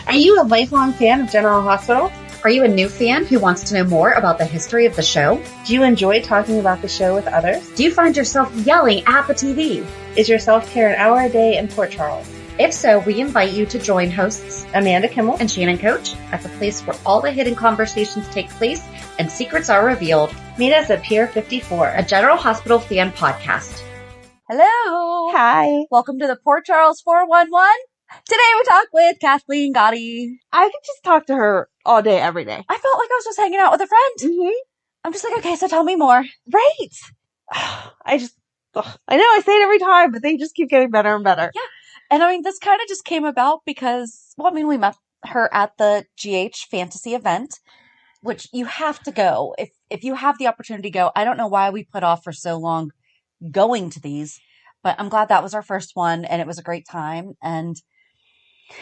Are you a lifelong fan of General Hospital? Are you a new fan who wants to know more about the history of the show? Do you enjoy talking about the show with others? Do you find yourself yelling at the TV? Is your self-care an hour a day in Port Charles? If so, we invite you to join hosts Amanda Kimmel and Shannon Coach at the place where all the hidden conversations take place and secrets are revealed. Meet us at Pier 54, a General Hospital fan podcast. Hello. Hi. Welcome to the Port Charles 411. Today we talk with Kathleen Gati. I could just talk to her all day, every day. I felt like I was just hanging out with a friend. Mm-hmm. I'm just like, okay, so tell me more. Right. I know I say it every time, but they just keep getting better and better. Yeah. And I mean, this kind of just came about because, we met her at the GH fantasy event, which you have to go. If you have the opportunity to go, I don't know why we put off for so long going to these, but I'm glad that was our first one and it was a great time. And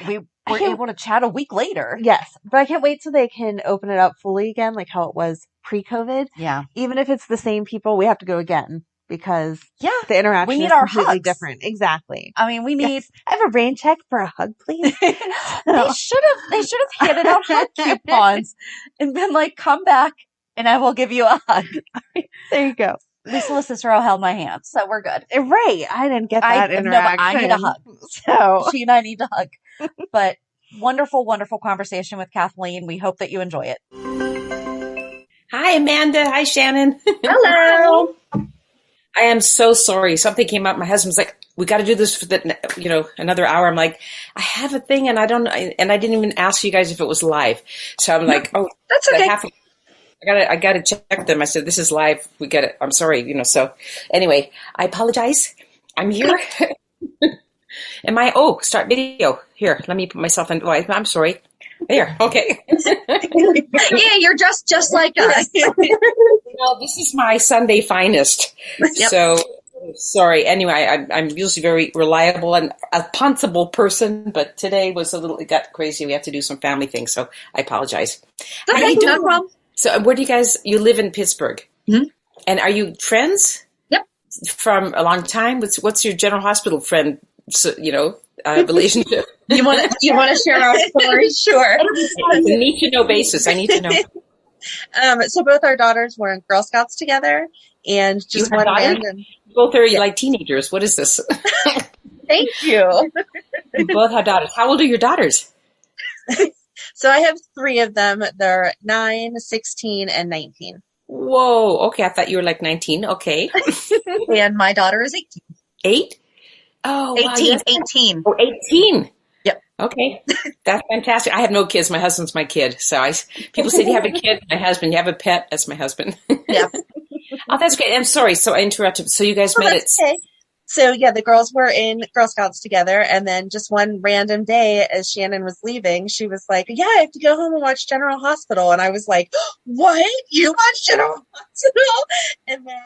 we were able to chat a week later. Yes, but I can't wait till they can open it up fully again, like how it was pre-COVID. Yeah. Even if it's the same people, we have to go again because the interaction is completely different. Exactly. I mean, we need. Yes. I have a rain check for a hug, please. They should have handed out hug coupons and been like, "Come back, and I will give you a hug." There you go. Lisa Cicero held my hand, so we're good. Right. I didn't get that interaction. No, but I need a hug. So she and I need to hug. But wonderful, wonderful conversation with Kathleen. We hope that you enjoy it. Hi, Amanda. Hi, Shannon. Hello. I am so sorry. Something came up. My husband's like, we got to do this for another hour. I'm like, I have a thing and I didn't even ask you guys if it was live. So I'm like, oh, that's okay. I gotta check them. I said, this is live. We get it. I'm sorry. So anyway, I apologize. I'm here. Start video. Here, let me put myself in. I'm sorry. There. Okay. Yeah, you're dressed just like us. This is my Sunday finest. Yep. So sorry. Anyway, I'm usually very reliable and a punchable person, but today it got crazy. We have to do some family things. So I apologize. Okay, no problem. So where do you live in Pittsburgh? Mm-hmm. And are you friends? Yep. From a long time? What's your General Hospital friend, relationship? You want to share our story? Sure. I need to know basis. I need to know. So both our daughters were in Girl Scouts together and just one random. Both are like teenagers. What is this? Thank you. You both have daughters. How old are your daughters? So I have 3 of them. They're 9, 16, and 19. Whoa. Okay. I thought you were like 19. Okay. And my daughter is 18. 8? Oh, 18. Wow, 18. Oh, 18. Yep. Okay. That's fantastic. I have no kids. My husband's my kid. So people say, you have a kid? My husband. You have a pet? That's my husband. Yeah. Oh, that's great. I'm sorry. So I interrupted. So you guys met it. Okay. So yeah, the girls were in Girl Scouts together, and then just one random day as Shannon was leaving, she was like, yeah, I have to go home and watch General Hospital. And I was like, what? You watch General Hospital? And then,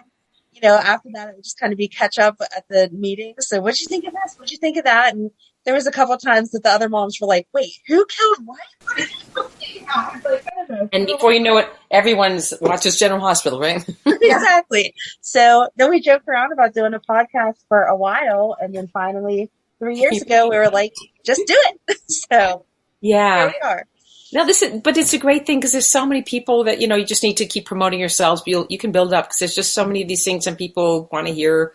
after that, it would just kind of be catch up at the meeting. So what'd you think of this? What'd you think of that? And there was a couple of times that the other moms were like, wait, who killed what? And before you know it, everyone watches General Hospital, right? Exactly. So then we joked around about doing a podcast for a while. And then finally, 3 years ago, we were like, just do it. So yeah, here we are. No, but it's a great thing because there's so many people that, you just need to keep promoting yourselves. You can build up because there's just so many of these things and people want to hear,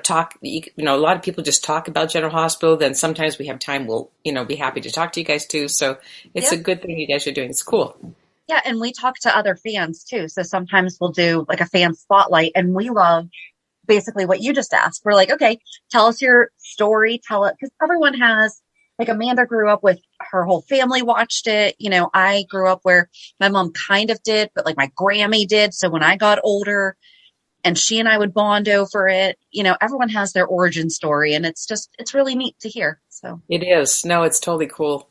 talk. A lot of people just talk about General Hospital. Then sometimes we have time. We'll, be happy to talk to you guys too. So it's a good thing you guys are doing. It's cool. Yeah. And we talk to other fans too. So sometimes we'll do like a fan spotlight and we love basically what you just asked. We're like, okay, tell us your story. Tell it because everyone has. Like Amanda grew up with her whole family watched it. I grew up where my mom kind of did, but like my Grammy did. So when I got older and she and I would bond over it, everyone has their origin story and it's really neat to hear. So it is. No, it's totally cool.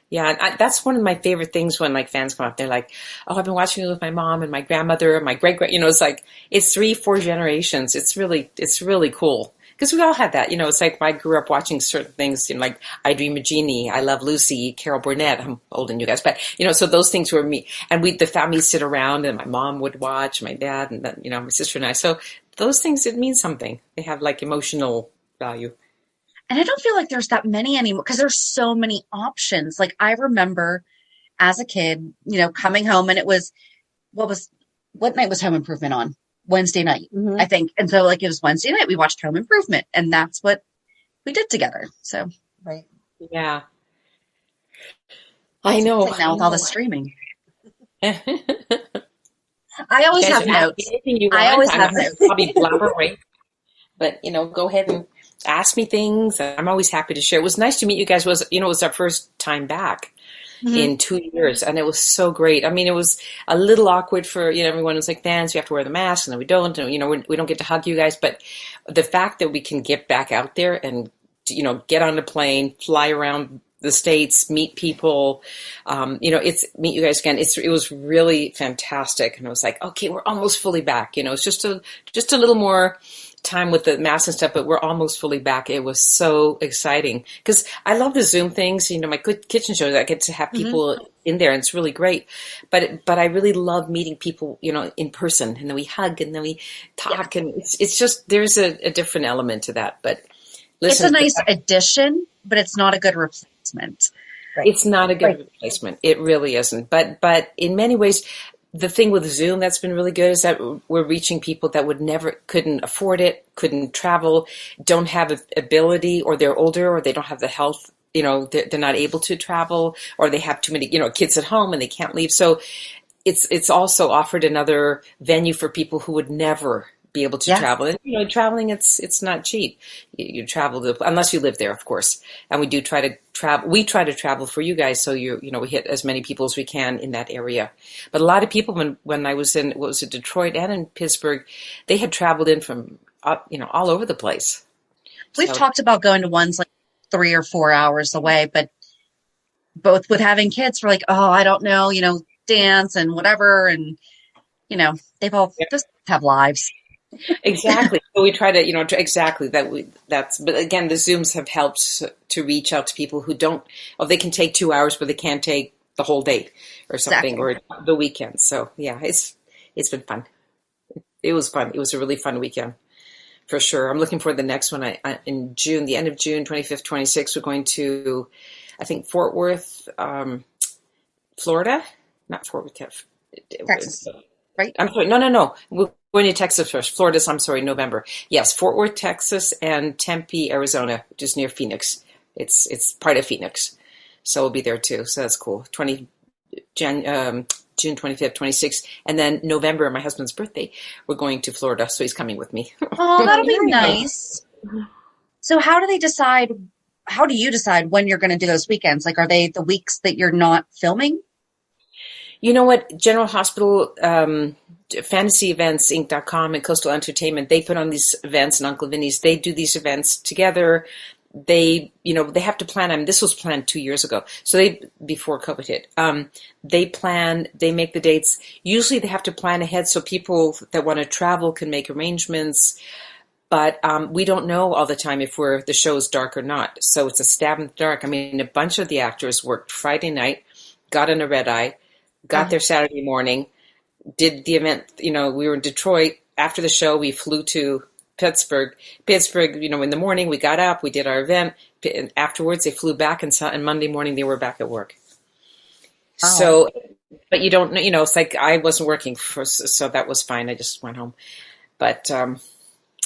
Yeah. And that's one of my favorite things when like fans come up, they're like, oh, I've been watching it with my mom and my grandmother and my great-grand, it's like, it's 3-4 generations. It's really cool. Because we all had that, it's like I grew up watching certain things, like I Dream of Jeannie, I Love Lucy, Carol Burnett. I'm older than you guys, but so those things were me. And the family sit around, and my mom would watch, my dad, and then my sister and I. So those things, it means something. They have like emotional value. And I don't feel like there's that many anymore because there's so many options. Like I remember as a kid, coming home and it was, what night was Home Improvement on? Wednesday night, I think. And so like it was Wednesday night, we watched Home Improvement and that's what we did together. So, right. Yeah. I know. Now with all the streaming. I always have notes. I always have notes. Probably blabber away. But, go ahead and ask me things. I'm always happy to share. It was nice to meet you guys. It was our first time back in 2 years. And it was so great. I mean, it was a little awkward for, everyone was like, fans, we have to wear the mask and then we don't. And, we don't get to hug you guys. But the fact that we can get back out there and, get on the plane, fly around the States, meet people, meet you guys again. It was really fantastic. And I was like, okay, we're almost fully back. It's just a little more time with the mask and stuff, but we're almost fully back. It was so exciting because I love the Zoom things. My good kitchen shows, I get to have people in there and it's really great. But I really love meeting people, in person, and then we hug and then we talk and it's just, there's a different element to that. But listen, it's a nice addition, but it's not a good replacement. Right. It's not a good replacement. It really isn't. But in many ways, the thing with Zoom that's been really good is that we're reaching people that couldn't afford it, couldn't travel, don't have ability, or they're older, or they don't have the health, they're not able to travel, or they have too many, kids at home and they can't leave. So it's also offered another venue for people who would never be able to travel. And, traveling, it's not cheap. You travel unless you live there, of course. And we do try to travel. We try to travel for you guys. So we hit as many people as we can in that area. But a lot of people, when I was in, Detroit and in Pittsburgh, they had traveled in from, all over the place. We've talked about going to ones like 3 or 4 hours away, but both with having kids, we're like, oh, I don't know, dance and whatever. And, they've all just have lives. Exactly. So we try to, exactly but again, the Zooms have helped to reach out to people who they can take 2 hours, but they can't take the whole day or something, or the weekend. So yeah, it's been fun. It was fun. It was a really fun weekend for sure. I'm looking for the next one. In June, the end of June, 25th, 26th, we're going to, I think, Fort Worth, Florida, not Fort Worth, Texas, right? I'm sorry. No. We're going to Texas first. Florida's, I'm sorry, November. Yes, Fort Worth, Texas, and Tempe, Arizona, which is near Phoenix. It's part of Phoenix. So we'll be there too. So that's cool. June 25th, 26th. And then November, my husband's birthday, we're going to Florida. So he's coming with me. Oh, that'll be nice. So how do you decide when you're going to do those weekends? Like, are they the weeks that you're not filming? You know what? General Hospital, Fantasy Events Inc.com and Coastal Entertainment, they put on these events, and Uncle Vinny's, they do these events together. They have to plan. I mean, this was planned 2 years ago. So before COVID hit, they make the dates. Usually they have to plan ahead so people that want to travel can make arrangements. But we don't know all the time if the show is dark or not. So it's a stab in the dark. I mean, a bunch of the actors worked Friday night, got on a red eye, got there Saturday morning, did the event. We were in Detroit. After the show, we flew to Pittsburgh, in the morning, we got up, we did our event. And afterwards, they flew back, and Monday morning, they were back at work. Oh. So, but you don't know, it's like I wasn't working, so that was fine. I just went home. But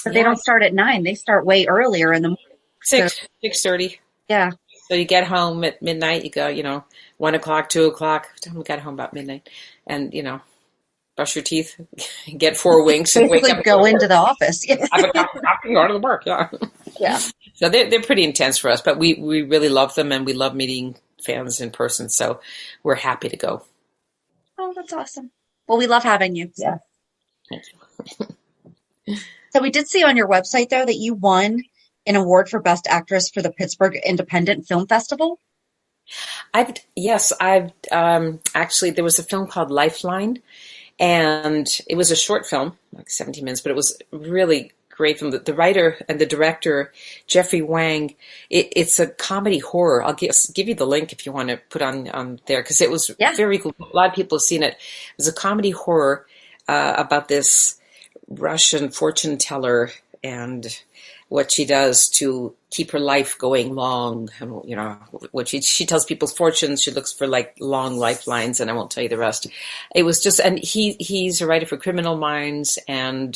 they don't start at 9. They start way earlier in the morning. 6:30. Yeah. So you get home at midnight, you go, 1 o'clock, 2 o'clock. We got home about midnight. And, brush your teeth, get 4 winks, and wake up. Go into the office. Have a cup of coffee, go to the work. Yeah. Yeah. So they're pretty intense for us, but we really love them, and we love meeting fans in person. So we're happy to go. Oh, that's awesome. Well, we love having you. Yeah. Thank you. So we did see on your website, though, that you won an award for Best Actress for the Pittsburgh Independent Film Festival. I've actually, there was a film called Lifeline. And it was a short film, like 17 minutes, but it was really great film. The writer and the director, Jeffrey Wang, it's a comedy horror. I'll give you the link if you want to put on there, because it was very cool. A lot of people have seen it. It was a comedy horror about this Russian fortune teller, and what she does to keep her life going long. And, you know, what she tells people's fortunes. She looks for like long lifelines, and I won't tell you the rest. It was just, and he's a writer for Criminal Minds, and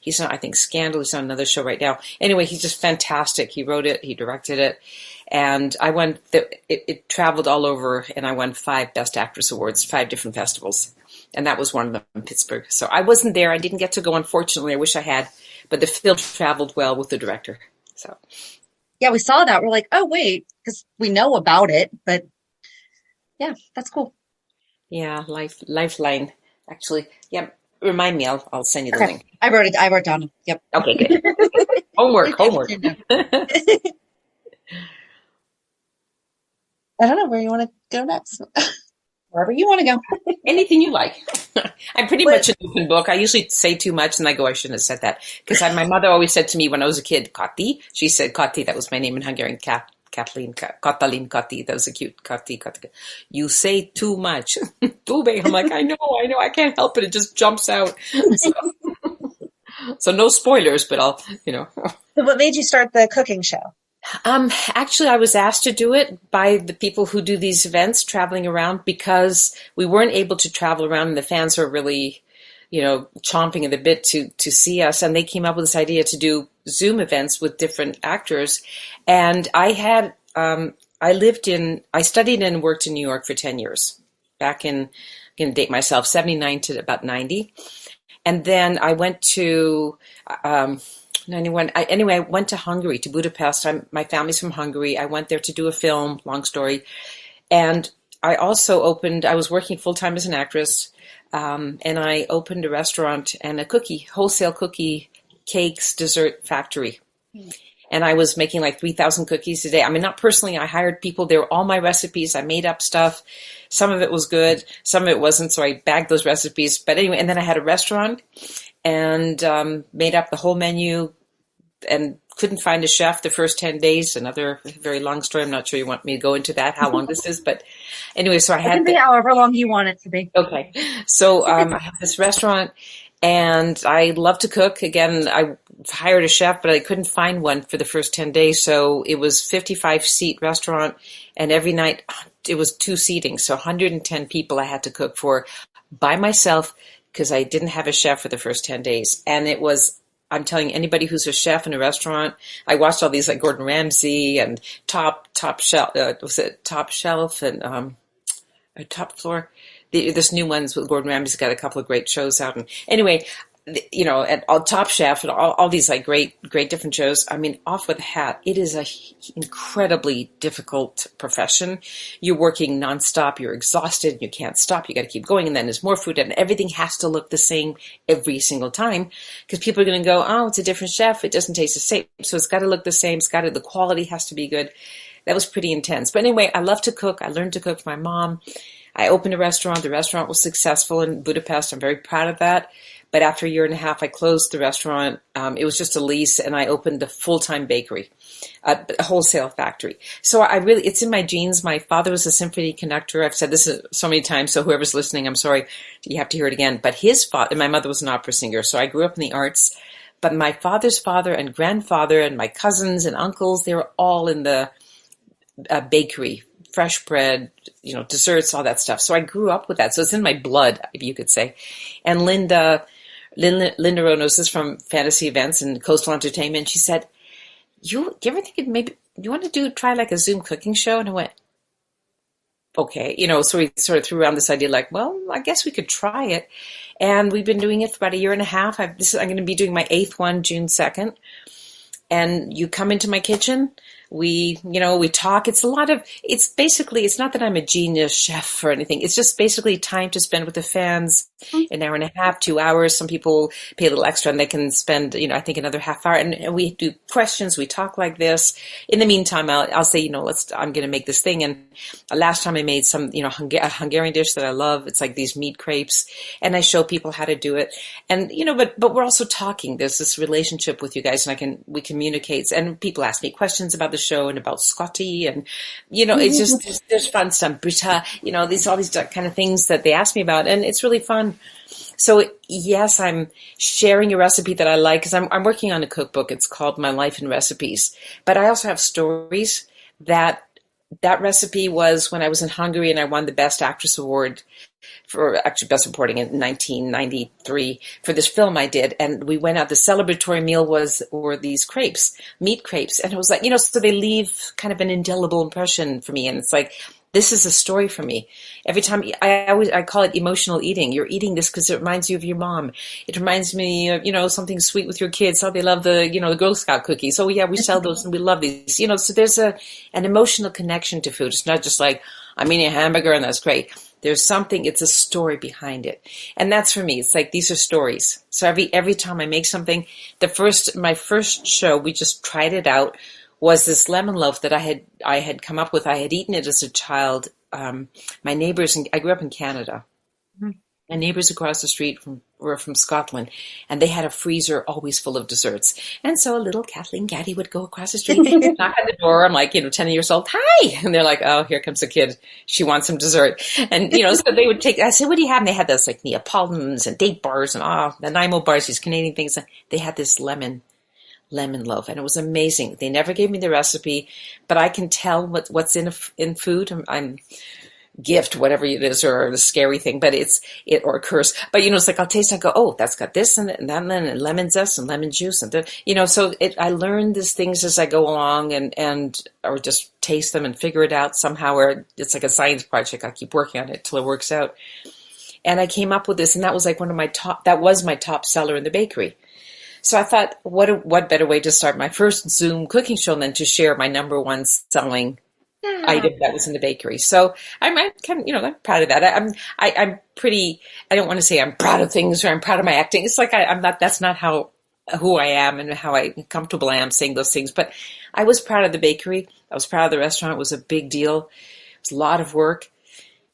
he's on, I think, Scandal. He's on another show right now. Anyway, he's just fantastic. He wrote it, he directed it, and I won. It traveled all over, and I won 5 Best Actress awards, 5 different festivals, and that was one of them in Pittsburgh. So I wasn't there. I didn't get to go, unfortunately. I wish I had. But the film traveled well with the director. So, yeah, we saw that. We're like, oh, wait, because we know about it. But yeah, that's cool. Yeah, Lifeline. Actually, yeah. Remind me. I'll send you the link. I wrote it. I wrote down. Yep. Okay, good. Homework. I don't know where you want to go next. Wherever you want to go. Anything you like. I'm pretty much an open book. I usually say too much and I go, I shouldn't have said that. Because my mother always said to me when I was a kid, Kati. She said Kati. That was my name in Hungarian. Kathleen Gati. That was a cute Kati. You say too much. Tube. I'm like, I know. I can't help it. It just jumps out. So no spoilers, but I'll, you know. So what made you start the cooking show? Actually, I was asked to do it by the people who do these events traveling around because we weren't able to travel around and the fans were really, you know, chomping at the bit to see us. And they came up with this idea to do Zoom events with different actors. And I had, I studied and worked in New York for 10 years back in, I'm going to date myself, 79 to about 90. And then I went to, 91. I went to Hungary, to Budapest. My family's from Hungary. I went there to do a film, long story. And I also I was working full-time as an actress, and I opened a restaurant and a wholesale cookie, cakes, dessert factory. And I was making like 3,000 cookies a day. I mean, not personally. I hired people. They were all my recipes. I made up stuff. Some of it was good. Some of it wasn't. So I bagged those recipes. But anyway, and then I had a restaurant and made up the whole menu and couldn't find a chef the first 10 days. Another very long story. I'm not sure you want me to go into that, how long this is. But anyway, so I had... It can be however long you want it to be. Okay. So I have this restaurant and I love to cook. Again, I hired a chef, but I couldn't find one for the first 10 days. So it was 55-seat restaurant. And every night it was 2 seating. So 110 people I had to cook for by myself because I didn't have a chef for the first 10 days. And it was... I'm telling anybody who's a chef in a restaurant, I watched all these like Gordon Ramsay and Top Shelf and Top Floor. This new ones with Gordon Ramsay's got a couple of great shows out. And anyway, you know, at Top Chef and all these like great different shows. I mean, off with a hat. It is a incredibly difficult profession. You're working nonstop. You're exhausted. You can't stop. You got to keep going. And then there's more food and everything has to look the same every single time because people are going to go, oh, it's a different chef. It doesn't taste the same. So it's got to look the same. The quality has to be good. That was pretty intense. But anyway, I love to cook. I learned to cook for my mom. I opened a restaurant. The restaurant was successful in Budapest. I'm very proud of that. But after a year and a half, I closed the restaurant. It was just a lease, and I opened a full-time bakery, a wholesale factory. So it's in my genes. My father was a symphony conductor. I've said this so many times, so whoever's listening, I'm sorry, you have to hear it again. But his father, and my mother was an opera singer, so I grew up in the arts. But my father's father and grandfather and my cousins and uncles, they were all in the bakery, fresh bread, you know, desserts, all that stuff. So I grew up with that. So it's in my blood, you could say. And Linda Ronos is from Fantasy Events and Coastal Entertainment. She said, you ever think maybe you want to try like a Zoom cooking show? And I went, okay. You know, so we sort of threw around this idea like, well, I guess we could try it. And we've been doing it for about a year and a half. I'm going to be doing my 8th one, June 2nd. And you come into my kitchen. We talk. It's not that I'm a genius chef or anything. It's just basically time to spend with the fans, an hour and a half, 2 hours. Some people pay a little extra and they can spend, I think another half hour and we do questions. We talk like this. In the meantime, I'll say, I'm going to make this thing. And last time I made some, a Hungarian dish that I love. It's like these meat crepes and I show people how to do it. And, but we're also talking. There's this relationship with you guys and we communicate and people ask me questions about the show and about Scotty and it's just there's fun stuff, Britta, all these kind of things that they ask me about and it's really fun. So yes, I'm sharing a recipe that I like because I'm working on a cookbook. It's called My Life in Recipes. But I also have stories that recipe was when I was in Hungary and I won the Best Actress Award for actually Best Supporting in 1993 for this film I did. And we went out, the celebratory meal were these crepes, meat crepes. And it was like, so they leave kind of an indelible impression for me. And it's like, this is a story for me. Every time I call it emotional eating. You're eating this because it reminds you of your mom. It reminds me of, something sweet with your kids. How they love the Girl Scout cookies. Oh yeah, we sell those and we love these. So there's an emotional connection to food. It's not just like, I'm eating a hamburger and that's great. There's something, it's a story behind it. And that's for me. It's like, these are stories. So every time I make something, my first show, we just tried it out, was this lemon loaf that I had come up with. I had eaten it as a child. My neighbors, I grew up in Canada. Mm-hmm. My neighbors across the street were from Scotland, and they had a freezer always full of desserts. And so a little Kathleen Gati would go across the street, knock on the door. I'm like, 10 years old. Hi. And they're like, oh, here comes a kid. She wants some dessert. And, so they would I said, what do you have? And they had those like Neapolitans and date bars and the Nimo bars, these Canadian things. They had this lemon loaf, and it was amazing. They never gave me the recipe, but I can tell what's in food. I'm gift, whatever it is, or the scary thing, but or a curse. But it's like I'll taste, I go, oh, that's got this and that, and lemon zest and lemon juice, and so I learn these things as I go along, and or just taste them and figure it out somehow. Or it's like a science project. I keep working on it till it works out. And I came up with this, and that was like my top seller in the bakery. So I thought, what better way to start my first Zoom cooking show than to share my number one selling item that was in the bakery. So I'm kind of, I'm proud of that. I'm pretty, I don't want to say I'm proud of things or I'm proud of my acting. It's like, I'm not, that's not who I am and how comfortable I am saying those things. But I was proud of the bakery. I was proud of the restaurant. It was a big deal. It was a lot of work.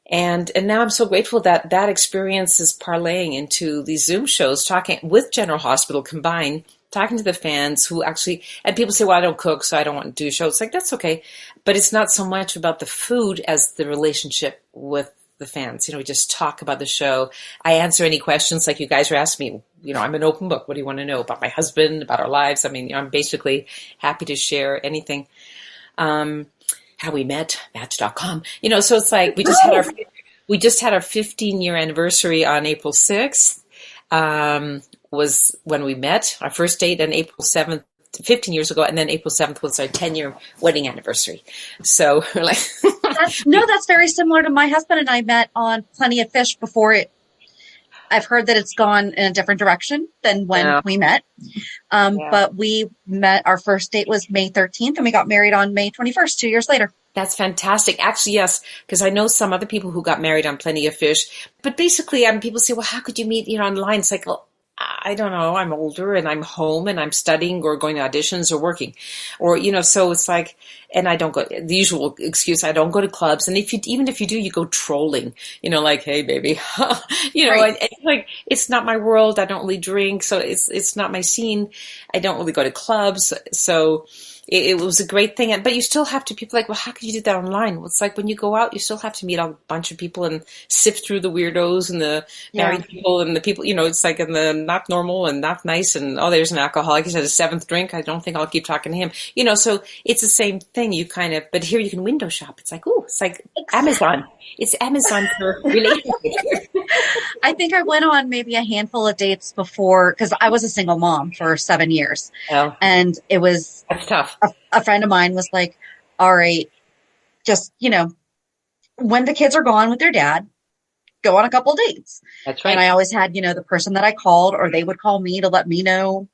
And now I'm so grateful that experience is parlaying into these Zoom shows, talking with General Hospital combined, talking to the fans who actually, and people say, well, I don't cook, so I don't want to do shows. It's like, that's okay. But it's not so much about the food as the relationship with the fans. We just talk about the show. I answer any questions like you guys are asking me. I'm an open book. What do you want to know about my husband, about our lives? I mean, I'm basically happy to share anything. How we met, Match.com. So it's like we just had our 15-year anniversary on April 6th. Was when we met, our first date, on April 7th, 15 years ago, and then April 7th was our 10-year wedding anniversary. So we're like, that's very similar to my husband and I met on Plenty of Fish before it. I've heard that it's gone in a different direction than when we met. But we met, our first date was May 13th and we got married on May 21st, 2 years later. That's fantastic. Actually, yes, because I know some other people who got married on Plenty of Fish. But basically, people say, well, how could you meet, online? It's like, well, I don't know. I'm older and I'm home and I'm studying or going to auditions or working. Or, so it's like, and I don't go, the usual excuse, I don't go to clubs. And even if you do, you go trolling, like, hey, baby, right. and like, it's not my world. I don't really drink. So it's not my scene. I don't really go to clubs. So it was a great thing. But you still have to, people like, well, how could you do that online? Well, it's like when you go out, you still have to meet a bunch of people and sift through the weirdos and the married people and the people, it's like in the not normal and not nice. And, oh, there's an alcoholic. He's had a seventh drink. I don't think I'll keep talking to him. So it's the same thing. You kind of, but here you can window shop. It's like, ooh, it's like Amazon. It's Amazon for relationships. I think I went on maybe a handful of dates before, because I was a single mom for 7 years. Oh. And it was, that's tough. A friend of mine was like, all right, just, when the kids are gone with their dad, go on a couple of dates. That's right. And I always had, the person that I called, or they would call me to let me know,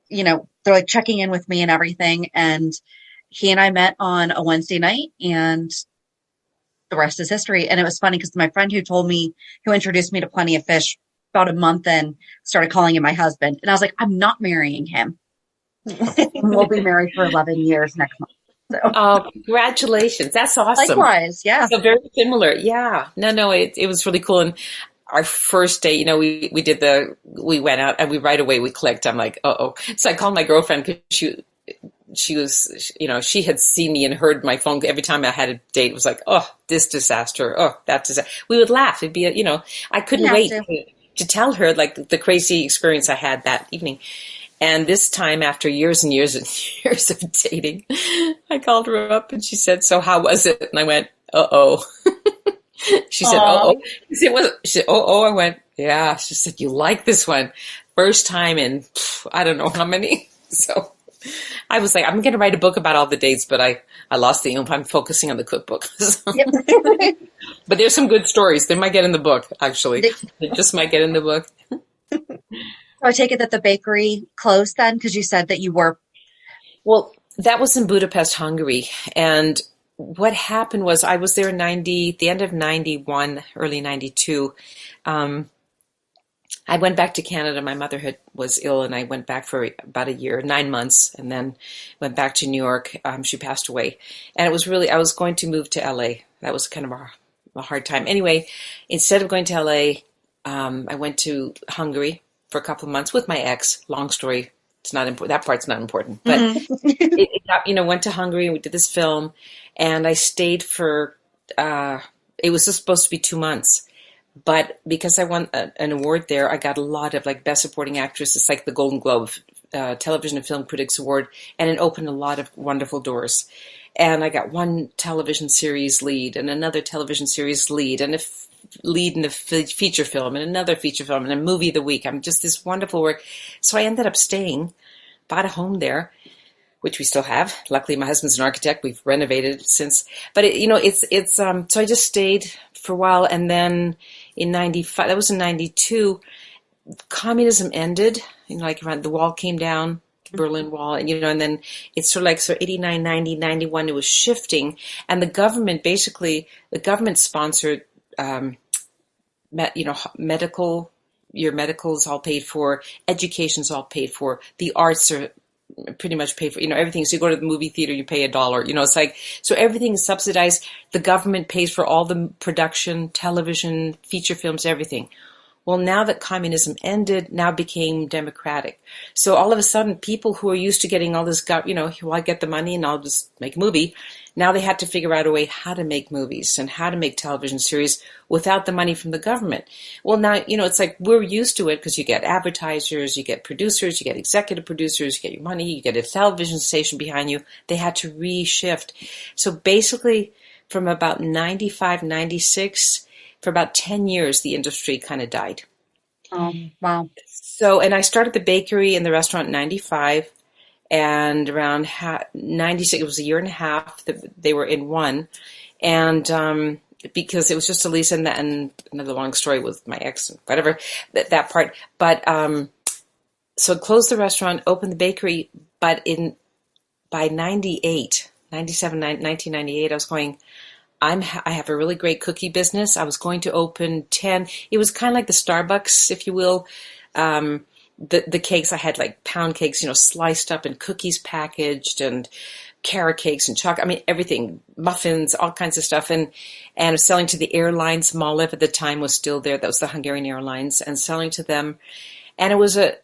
they're like checking in with me and everything. And he and I met on a Wednesday night, and the rest is history. And it was funny because my friend who introduced me to Plenty of Fish about a month in, started calling him my husband. And I was like, I'm not marrying him. We'll be married for 11 years next month. So. Oh, congratulations. That's awesome. Likewise. Yeah. So very similar. Yeah. No, it was really cool. And our first date, we went out and right away we clicked. I'm like, uh-oh. So I called my girlfriend because she was, she had seen me and heard my phone. Every time I had a date, it was like, oh, this disaster. Oh, that disaster. We would laugh. It'd be, I couldn't wait to tell her like the crazy experience I had that evening. And this time, after years and years and years of dating, I called her up and she said, "So how was it?" And I went, "Uh-oh." She said, "Uh-oh." She said, "Oh." I went, "Yeah." She said, "You like this one." First time in, I don't know how many. So I was like, I'm going to write a book about all the dates, but I lost the oomph. I'm focusing on the cookbook. So. Yep. But there's some good stories. They might get in the book, actually. They just might get in the book. I take it that the bakery closed then, because you said that you were. Well, that was in Budapest, Hungary. And what happened was I was there in the end of 91, early 92. I went back to Canada. My mother was ill, and I went back for about a year, 9 months, and then went back to New York. She passed away. And it was really, I was going to move to LA. That was kind of a hard time. Anyway, instead of going to LA, I went to Hungary for a couple of months with my ex. Long story. It's not important. That part's not important. But went to Hungary and we did this film, and I stayed for. It was just supposed to be 2 months, but because I won an award there, I got a lot of like Best Supporting Actress. It's like the Golden Globe Television and Film Critics Award, and it opened a lot of wonderful doors. And I got one television series lead, and another television series lead, and lead in a feature film and another feature film and a movie of the week. I'm just this wonderful work. So I ended up staying, bought a home there, which we still have. Luckily, my husband's an architect. We've renovated it since. But so I just stayed for a while. And then in 95, that was in 92, communism ended, like around the wall came down, Berlin Wall, and and then it's sort of like 89, 90, 91, it was shifting. And the government sponsored medical, your medical is all paid for, education's all paid for, the arts are pretty much paid for, everything. So you go to the movie theater, you pay $1, it's like, so everything is subsidized. The government pays for all the production, television, feature films, everything. Well, now that communism ended, now became democratic. So all of a sudden, people who are used to getting all this, I get the money and I'll just make a movie. Now they had to figure out a way how to make movies and how to make television series without the money from the government. Well, now, it's like we're used to it because you get advertisers, you get producers, you get executive producers, you get your money, you get a television station behind you. They had to reshift. So basically, from about 95, 96, for about 10 years, the industry kind of died. Oh, wow. So, and I started the bakery and the restaurant in 95. And around 96, it was a year and a half that they were in one. And because it was just a lease, and another long story with my ex and whatever, that part. But so closed the restaurant, opened the bakery. But by 1998, I was going, I have a really great cookie business. I was going to open 10. It was kind of like the Starbucks, if you will. The cakes, I had like pound cakes, sliced up and cookies packaged and carrot cakes and chocolate. I mean, everything, muffins, all kinds of stuff. And I was selling to the airlines. Malev at the time was still there. That was the Hungarian Airlines, and selling to them. And it was a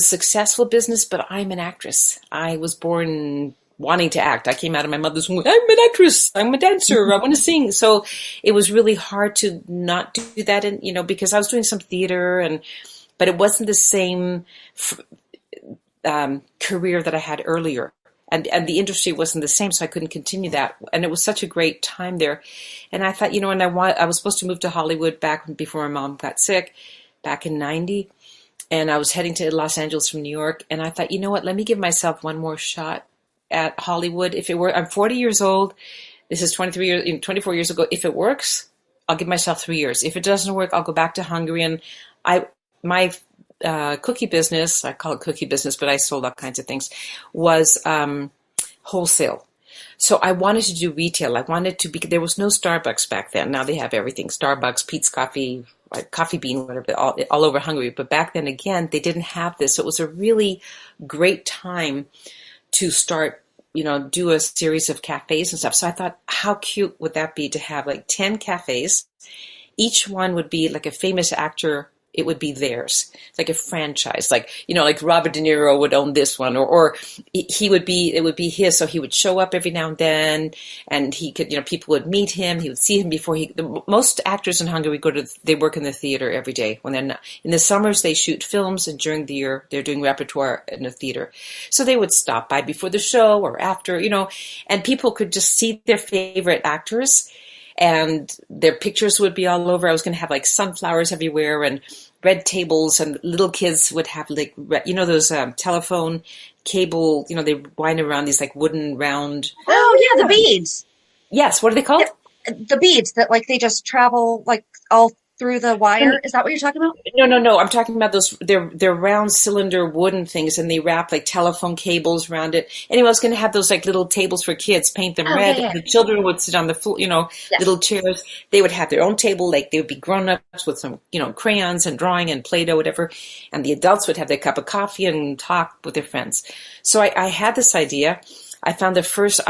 successful business, but I'm an actress. I was born wanting to act. I came out of my mother's womb. I'm an actress. I'm a dancer. I want to sing. So it was really hard to not do that. And, because I was doing some theater but it wasn't the same career that I had earlier. And the industry wasn't the same, so I couldn't continue that. And it was such a great time there. And I thought, and I was supposed to move to Hollywood back before my mom got sick, back in 90. And I was heading to Los Angeles from New York. And I thought, let me give myself one more shot at Hollywood. If it were, I'm 40 years old. This is 24 years ago. If it works, I'll give myself 3 years. If it doesn't work, I'll go back to Hungary. And my cookie business, I call it cookie business, but I sold all kinds of things, was wholesale. So I wanted to do retail. I wanted to there was no Starbucks back then. Now they have everything. Starbucks, Pete's Coffee, Coffee Bean, whatever, all over Hungary. But back then, again, they didn't have this. So it was a really great time to start, do a series of cafes and stuff. So I thought, how cute would that be to have like 10 cafes? Each one would be like a famous actor it would be theirs. It's like a franchise, like, like Robert De Niro would own this one, or it would be his. So he would show up every now and then, and he could, people would meet him. He would see him before most actors in Hungary they work in the theater every day. When they're not, in the summers, they shoot films, and during the year, they're doing repertoire in the theater. So they would stop by before the show or after, and people could just see their favorite actors. And their pictures would be all over. I was going to have like sunflowers everywhere and red tables, and little kids would have like, those telephone cable, they wind around these like wooden round. Oh yeah, the beads. Yes. What are they called? The beads that like they just travel like all through the wire. Is that what you're talking about? No. I'm talking about those. They're round cylinder wooden things, and they wrap like telephone cables around it. Anyway, I was going to have those like little tables for kids, paint them red. Yeah. The children would sit on the floor, little chairs. They would have their own table, like they would be grown ups with some, crayons and drawing and Play-Doh, whatever. And the adults would have their cup of coffee and talk with their friends. So I had this idea. I found the first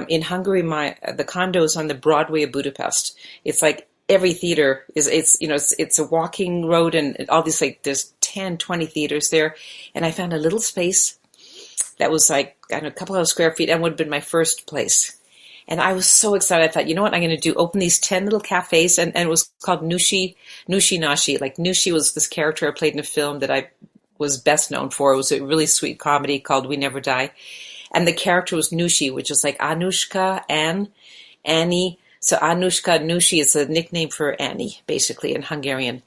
in Hungary. The condo is on the Broadway of Budapest. It's like. Every theater it's a walking road, and all these, like, there's 10, 20 theaters there. And I found a little space that was like, I don't know, a couple of square feet, and would have been my first place. And I was so excited. I thought, you know what I'm going to do? Open these 10 little cafes. And it was called Nushi Nashi. Like, Nushi was this character I played in a film that I was best known for. It was a really sweet comedy called We Never Die. And the character was Nushi, which is like Anushka, Annie. So Anushka, Nushi is a nickname for Annie, basically, in Hungarian.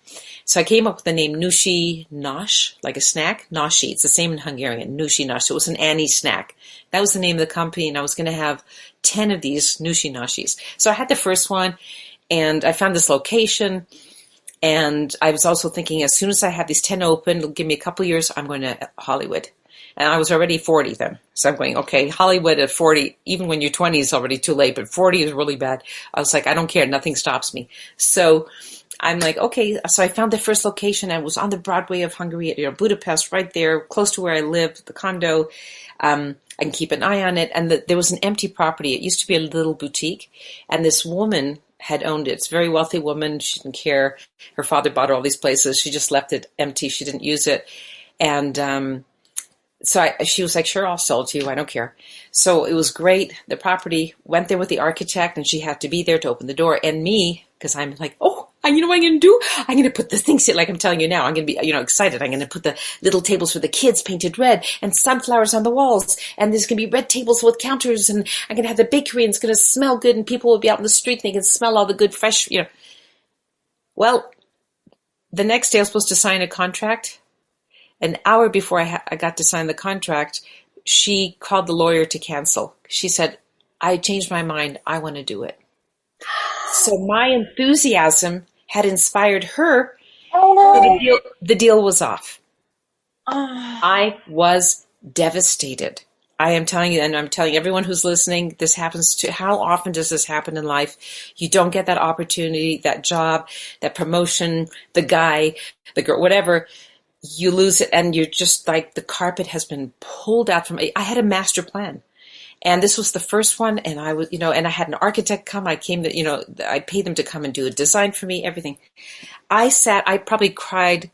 So I came up with the name Nushi Nash, like a snack. Nashi, it's the same in Hungarian, Nushi Nash. So it was an Annie snack. That was the name of the company, and I was going to have 10 of these Nushi Nashis. So I had the first one, and I found this location, and I was also thinking, as soon as I have these 10 open, it'll give me a couple of years, I'm going to Hollywood. And I was already 40 then. So I'm going, okay, Hollywood at 40, even when you're 20 is already too late, but 40 is really bad. I was like, I don't care. Nothing stops me. So I'm like, okay. So I found the first location. I was on the Broadway of Hungary, Budapest, right there, close to where I lived, the condo. I can keep an eye on it. And there was an empty property. It used to be a little boutique. And this woman had owned it. It's a very wealthy woman. She didn't care. Her father bought all these places. She just left it empty. She didn't use it. And, so she was like, sure, I'll sell it to you. I don't care. So it was great. The property, went there with the architect, and she had to be there to open the door. And me, because I'm like, oh, you know what I'm going to do? I'm going to put the things, like I'm telling you now, I'm going to be, excited. I'm going to put the little tables for the kids painted red and sunflowers on the walls. And there's going to be red tables with counters. And I'm going to have the bakery, and it's going to smell good. And people will be out in the street, and they can smell all the good, fresh, Well, the next day I was supposed to sign a contract. An hour before I got to sign the contract, she called the lawyer to cancel. She said, I changed my mind. I want to do it. So my enthusiasm had inspired her. Oh, no. The deal was off. I was devastated. I am telling you, and I'm telling everyone who's listening, this happens to, how often does this happen in life? You don't get that opportunity, that job, that promotion, the guy, the girl, whatever. You lose it, and you're just like, the carpet has been pulled out from. I had a master plan, and this was the first one. And I was, and I had an architect come. I came to, I paid them to come and do a design for me, everything. I probably cried,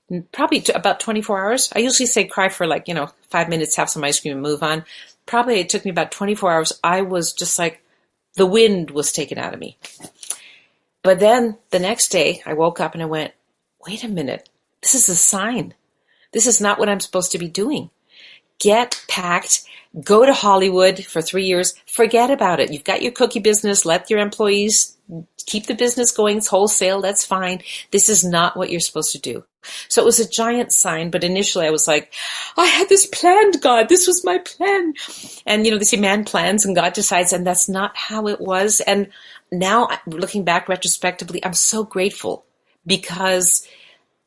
about 24 hours. I usually say cry for 5 minutes, have some ice cream and move on. Probably it took me about 24 hours. I was just like, the wind was taken out of me. But then the next day I woke up and I went, wait a minute. This is a sign. This is not what I'm supposed to be doing. Get packed, go to Hollywood for 3 years, forget about it. You've got your cookie business, let your employees keep the business going, it's wholesale, that's fine. This is not what you're supposed to do. So it was a giant sign, but initially I was like, I had this planned, God, this was my plan. And they say man plans and God decides, and that's not how it was. And now looking back retrospectively, I'm so grateful because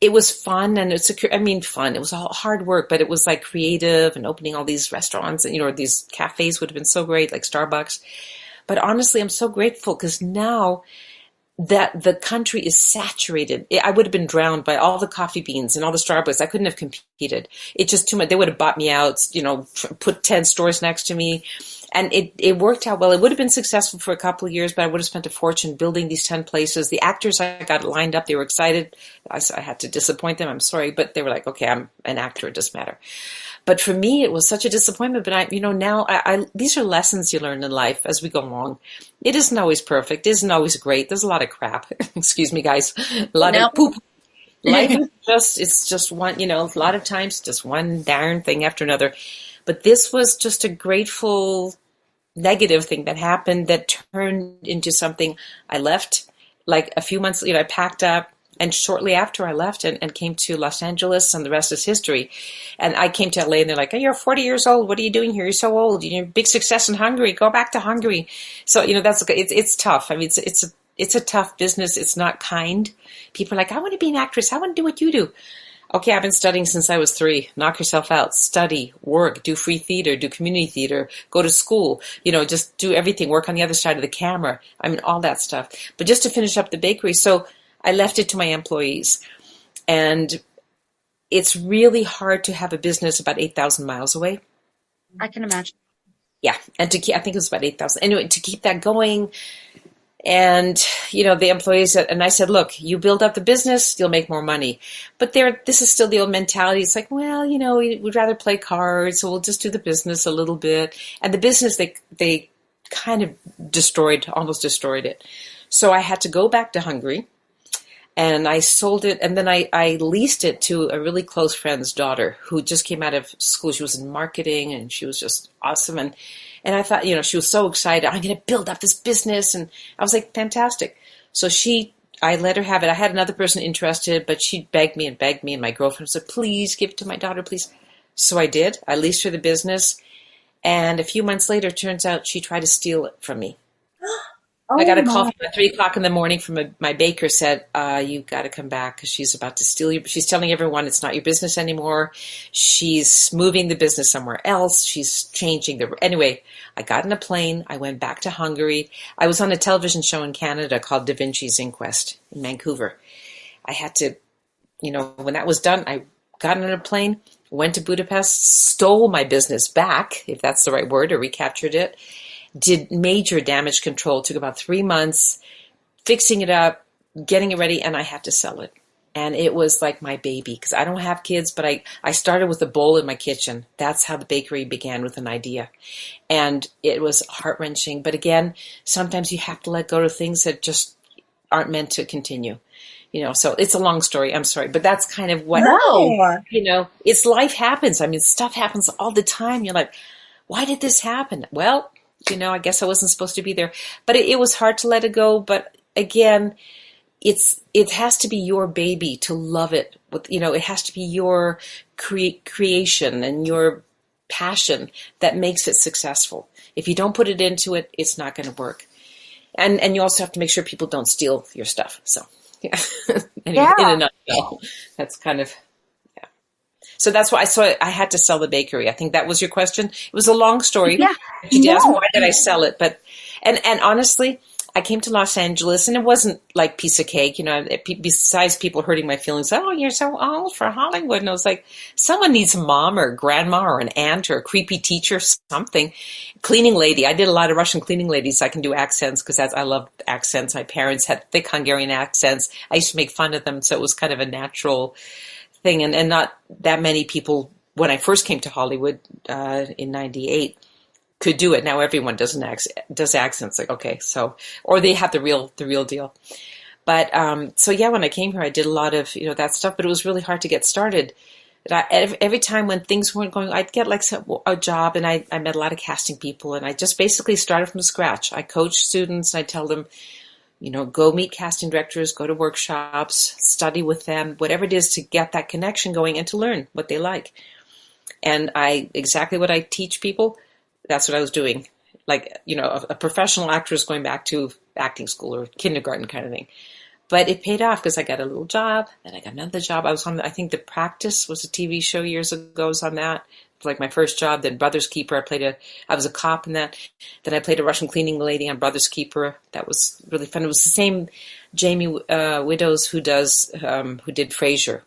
it was fun, and fun. It was all hard work, but it was like creative, and opening all these restaurants and, these cafes would have been so great, like Starbucks. But honestly, I'm so grateful because now that the country is saturated. I would have been drowned by all the coffee beans and all the Starbucks. I couldn't have competed. It's just too much. They would have bought me out, put 10 stores next to me. And it worked out well. It would have been successful for a couple of years, but I would have spent a fortune building these 10 places. The actors I got lined up, they were excited. I had to disappoint them. I'm sorry, but they were like, okay, I'm an actor. It doesn't matter. But for me, it was such a disappointment. But now these are lessons you learn in life as we go along. It isn't always perfect. It isn't always great. There's a lot of crap. Excuse me, guys. A lot of poop. Life is it's just one, a lot of times just one darn thing after another. But this was just a grateful negative thing that happened that turned into something. I left like a few months later. I packed up, and shortly after I left and came to Los Angeles, and the rest is history. And I came to LA, and they're like, "Oh, you're 40 years old. What are you doing here? You're so old. You're big success in Hungary. Go back to Hungary." So that's okay. It's tough. I mean, it's a tough business. It's not kind. People are like, "I want to be an actress. I want to do what you do." Okay, I've been studying since I was 3. Knock yourself out. Study, work, do free theater, do community theater, go to school, just do everything, work on the other side of the camera. I mean, all that stuff. But just to finish up the bakery, so I left it to my employees. And it's really hard to have a business about 8,000 miles away. I can imagine. Yeah, and I think it was about 8,000. Anyway, to keep that going. And, the employees said, and I said, look, you build up the business, you'll make more money. But this is still the old mentality. It's like, well, we'd rather play cards, so we'll just do the business a little bit. And the business, they kind of almost destroyed it. So I had to go back to Hungary, and I sold it. And then I leased it to a really close friend's daughter who just came out of school. She was in marketing, and she was just awesome. And I thought, she was so excited. I'm going to build up this business. And I was like, fantastic. So I let her have it. I had another person interested, but she begged me. And my girlfriend said, please give it to my daughter, please. So I did. I leased her the business. And a few months later, it turns out she tried to steal it from me. I got a call at 3:00 in the morning from my baker, said, you got to come back because she's about to steal you. She's telling everyone it's not your business anymore. She's moving the business somewhere else. She's changing anyway, I got in a plane. I went back to Hungary. I was on a television show in Canada called Da Vinci's Inquest in Vancouver. I had to, when that was done, I got on a plane, went to Budapest, stole my business back, if that's the right word, or recaptured it. Did major damage control, took about 3 months, fixing it up, getting it ready, and I had to sell it. And it was like my baby, because I don't have kids, but I started with a bowl in my kitchen. That's how the bakery began, with an idea. And it was heart-wrenching. But again, sometimes you have to let go of things that just aren't meant to continue. So it's a long story. I'm sorry. But that's kind of what, it's life happens. I mean, stuff happens all the time. You're like, why did this happen? Well, I guess I wasn't supposed to be there, but it was hard to let it go. But again, it has to be your baby to love it. It has to be your creation and your passion that makes it successful. If you don't put it into it, it's not going to work. And you also have to make sure people don't steal your stuff. So yeah, anyway, in a nutshell, that's kind of. So that's why I had to sell the bakery. I think that was your question. It was a long story. Yeah. You asked why did I sell it? But and honestly, I came to Los Angeles, and it wasn't like piece of cake. Besides people hurting my feelings, oh, you're so old for Hollywood. And I was like, someone needs a mom or a grandma or an aunt or a creepy teacher, something. Cleaning lady. I did a lot of Russian cleaning ladies. So I can do accents because I love accents. My parents had thick Hungarian accents. I used to make fun of them, so it was kind of a natural thing, and not that many people when I first came to Hollywood in '98 could do it. Now everyone does accents. Like, okay, so, or they have the real deal. But so yeah, when I came here, I did a lot of that stuff, but it was really hard to get started. Every time when things weren't going, I'd get like a job, and I met a lot of casting people, and I just basically started from scratch. I coached students, and I tell them, go meet casting directors, go to workshops, study with them, whatever it is to get that connection going and to learn what they like. And exactly what I teach people, that's what I was doing. Like, a professional actor is going back to acting school or kindergarten kind of thing. But it paid off because I got a little job, then I got another job. I was on, I think The Practice was a TV show years ago. I was on that. It was like my first job. Then Brother's Keeper, I was a cop in that. Then I played a Russian cleaning lady on Brother's Keeper. That was really fun. It was the same Jamie Widows who did Frasier.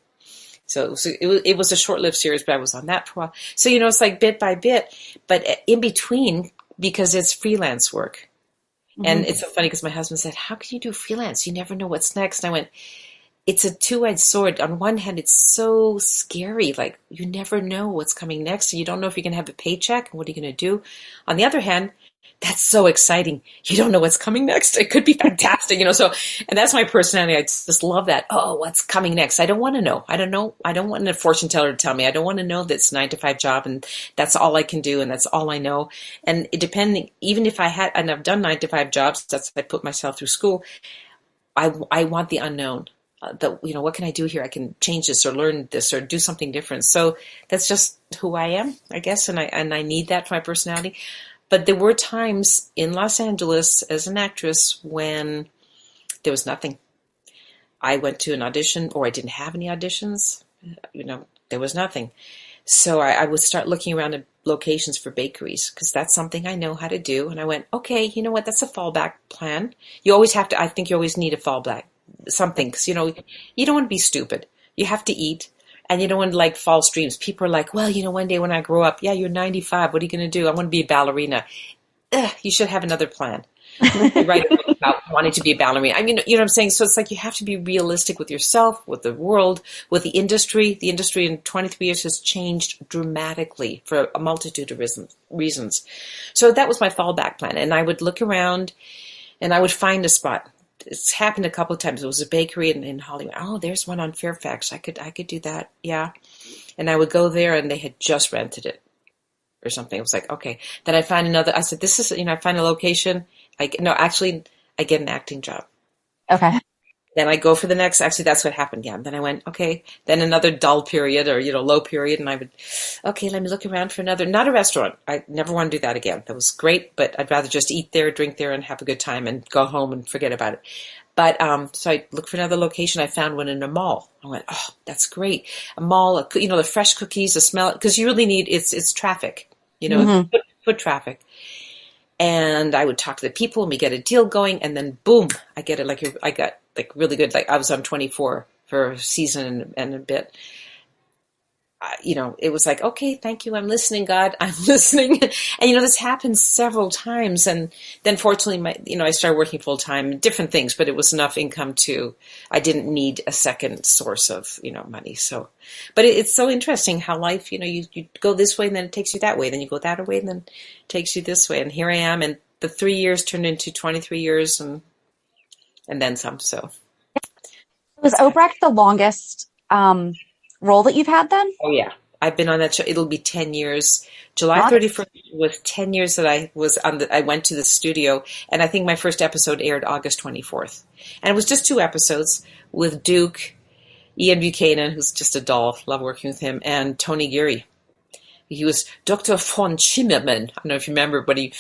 So it was a short-lived series, but I was on that for a while. So, it's like bit by bit, but in between, because it's freelance work. And it's so funny because my husband said, how can you do freelance? You never know what's next. And I went, it's a two-edged sword. On one hand, it's so scary. Like, you never know what's coming next. And you don't know if you're going to have a paycheck. And what are you going to do? On the other hand, that's so exciting. You don't know what's coming next. It could be fantastic, So, and that's my personality. I just love that. Oh, what's coming next? I don't want to know. I don't know. I don't want a fortune teller to tell me. I don't want to know that it's a 9-to-5 job and that's all I can do and that's all I know. And even if and I've done 9-to-5 jobs, I put myself through school. I want the unknown. What can I do here? I can change this or learn this or do something different. So that's just who I am, I guess. And I need that for my personality. But there were times in Los Angeles as an actress when there was nothing. I went to an audition, or I didn't have any auditions. There was nothing. So I would start looking around at locations for bakeries because that's something I know how to do. And I went, okay, you know what? That's a fallback plan. You always have to, I think you always need a fallback, something, because, you don't want to be stupid. You have to eat. And you don't want to false dreams. People are like, well, one day when I grow up, yeah, you're 95. What are you going to do? I want to be a ballerina. You should have another plan. You write a book about wanting to be a ballerina. I mean, you know what I'm saying? So it's like you have to be realistic with yourself, with the world, with the industry. The industry in 23 years has changed dramatically for a multitude of reasons. So that was my fallback plan. And I would look around and I would find a spot. It's happened a couple of times. It was a bakery in Hollywood. Oh, there's one on Fairfax. I could do that. Yeah. And I would go there and they had just rented it or something. It was like, okay. Then I find another, I said, this is, I find a location. I get an acting job. Okay. Then I go for the next, actually that's what happened. Yeah. And then I went, okay. Then another dull period or, low period. And I would, okay, let me look around for not a restaurant. I never want to do that again. That was great, but I'd rather just eat there, drink there and have a good time and go home and forget about it. But, so I looked for another location. I found one in a mall. I went, oh, that's great. A mall, the fresh cookies, the smell, because you really need, it's traffic, foot traffic. And I would talk to the people and we get a deal going and then boom, I get it. I got really good. Like I was on 24 for a season and a bit. It was like, okay, thank you. I'm listening, God. I'm listening. And, this happened several times. And then fortunately, I started working full time, different things, but it was enough income I didn't need a second source of, money. So, but it's so interesting how life, you go this way and then it takes you that way. Then you go that way and then it takes you this way. And here I am. And the 3 years turned into 23 years and then some. So was Obrecht the longest, role that you've had then? Oh yeah. I've been on that show. It'll be 10 years. July 31st was 10 years that I was I went to the studio and I think my first episode aired August 24th. And it was just 2 episodes with Duke, Ian Buchanan, who's just a doll. Love working with him, and Tony Geary. He was Dr. von Schimmermann. I don't know if you remember, but he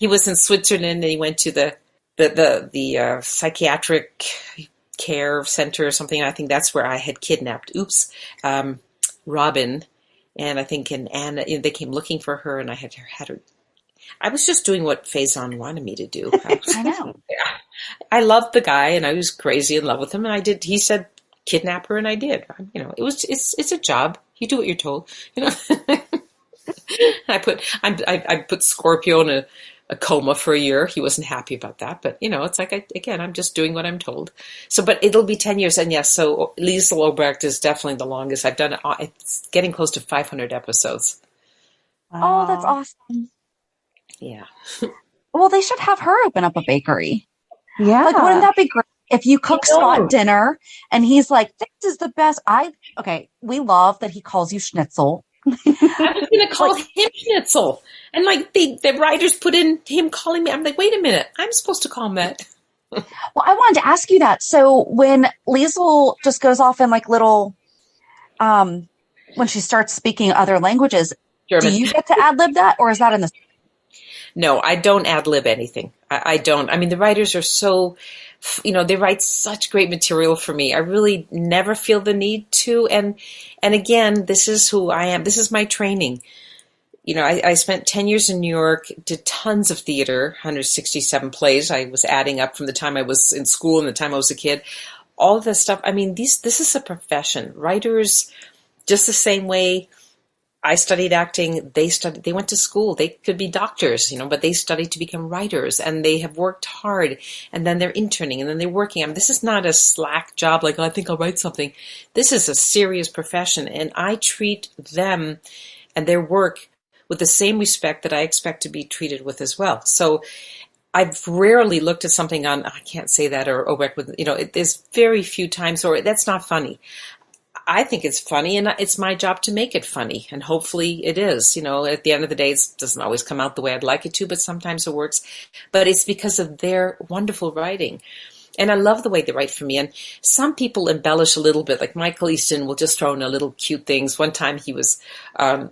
was in Switzerland and he went to the psychiatric care center or something. I think that's where I had kidnapped. Robin, and I think and Anna. They came looking for her, and I had her. I was just doing what Faison wanted me to do. I know. I loved the guy, and I was crazy in love with him, and I did. He said, "Kidnap her," and I did. It's a job. You do what you're told. I put Scorpio in a coma for a year. He wasn't happy about that, but it's like I'm just doing what I'm told. So, but it'll be 10 years, and yes, so Liesl Obrecht is definitely the longest I've done it. It's getting close to 500 episodes. Wow. Oh, that's awesome. Yeah. Well, they should have her open up a bakery. Yeah. Like, wouldn't that be great? If you cook Scott dinner and he's like, this is the best. We love that he calls you Schnitzel. I was going to call him Schnitzel. And the writers put in him calling me. I'm like, wait a minute. I'm supposed to call him that. Well, I wanted to ask you that. So when Liesl just goes off in little, when she starts speaking other languages, German. Do you get to ad-lib that or is that in the... No, I don't ad-lib anything. I don't. I mean, the writers are so, they write such great material for me. I really never feel the need to. And again, this is who I am. This is my training. I spent 10 years in New York, did tons of theater, 167 plays. I was adding up from the time I was in school and the time I was a kid. All of this stuff. I mean, this is a profession. Writers, just the same way I studied acting, they went to school. They could be doctors, but they studied to become writers, and they have worked hard, and then they're interning, and then they're working. I mean, this is not a slack job like, I think I'll write something. This is a serious profession, and I treat them and their work with the same respect that I expect to be treated with as well. So I've rarely looked at something on, I can't say that, or work with, there's very few times, or that's not funny. I think it's funny, and it's my job to make it funny, and hopefully it is. At the end of the day, it doesn't always come out the way I'd like it to, but sometimes it works. But it's because of their wonderful writing. And I love the way they write for me. And some people embellish a little bit, like Michael Easton will just throw in a little cute things. One time he was,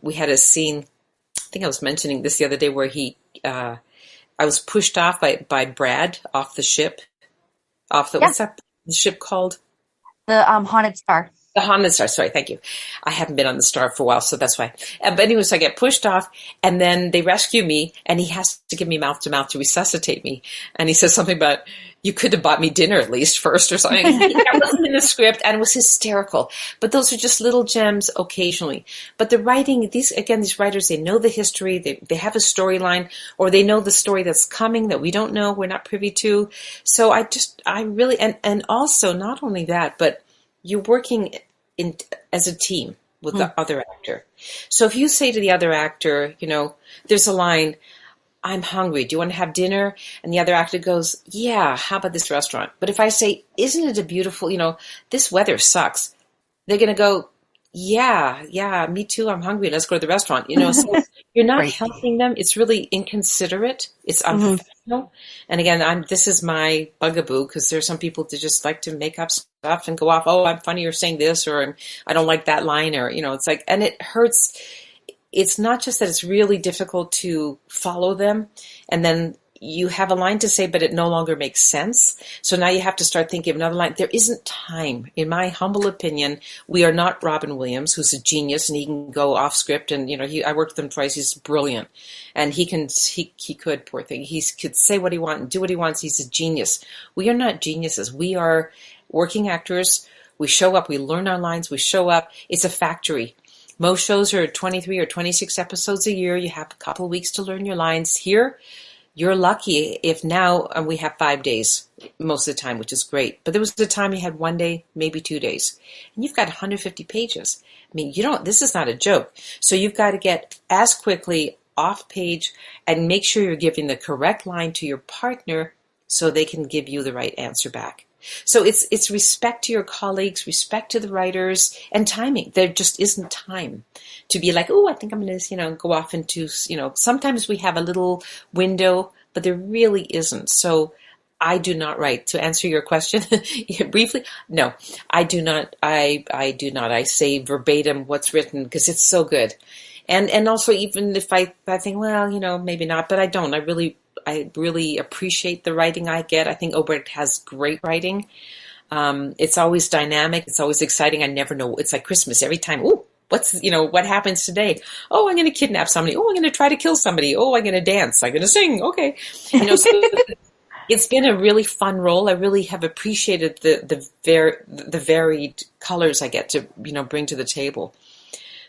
we had a scene, I think I was mentioning this the other day, where I was pushed off by Brad off the ship. What's that the ship called? The Haunted Star. The Haunted Star, sorry, thank you. I haven't been on the Star for a while, so that's why. But anyway, so I get pushed off, and then they rescue me, and he has to give me mouth-to-mouth to resuscitate me. And he says something about, you could have bought me dinner at least first or something. That wasn't in the script, and it was hysterical. But those are just little gems occasionally. But the writing, these writers, they know the history, they have a storyline, or they know the story that's coming that we don't know, we're not privy to. So I really, and also not only that, but you're working as a team with the other actor. So if you say to the other actor, there's a line, I'm hungry, do you want to have dinner? And the other actor goes, yeah, how about this restaurant? But if I say, isn't it a beautiful, this weather sucks, they're going to go, yeah, me too, I'm hungry, let's go to the restaurant. So you're not helping them. It's really inconsiderate. It's unprofessional. And again, this is my bugaboo, because there are some people that just like to make up stuff and go off, oh, I'm funny, or saying this, or I don't like that line, or, it's like, and it hurts. It's not just that it's really difficult to follow them, and then you have a line to say, but it no longer makes sense. So now you have to start thinking of another line. There isn't time. In my humble opinion, we are not Robin Williams, who's a genius, and he can go off script. And, I worked with him twice. He's brilliant. And he could, poor thing. He could say what he wants and do what he wants. He's a genius. We are not geniuses. We are working actors. We show up. We learn our lines. We show up. It's a factory. Most shows are 23 or 26 episodes a year. You have a couple of weeks to learn your lines. Here, you're lucky if now we have 5 days most of the time, which is great. But there was a time you had 1 day, maybe 2 days, and you've got 150 pages. I mean, this is not a joke. So you've got to get as quickly off page and make sure you're giving the correct line to your partner so they can give you the right answer back. So it's respect to your colleagues, respect to the writers, and timing. There just isn't time to be like, oh, I think I'm going to, go off into, sometimes we have a little window, but there really isn't. So I do not write. To answer your question briefly, no, I do not. I do not. I say verbatim what's written because it's so good. And also, even if I think, well, maybe not, but I don't. I really appreciate the writing I get. I think Obrecht has great writing. It's always dynamic. It's always exciting. I never know. It's like Christmas every time. Ooh, what happens today? Oh, I'm going to kidnap somebody. Oh, I'm going to try to kill somebody. Oh, I'm going to dance. I'm going to sing. Okay. So it's been a really fun role. I really have appreciated the varied colors I get to, bring to the table.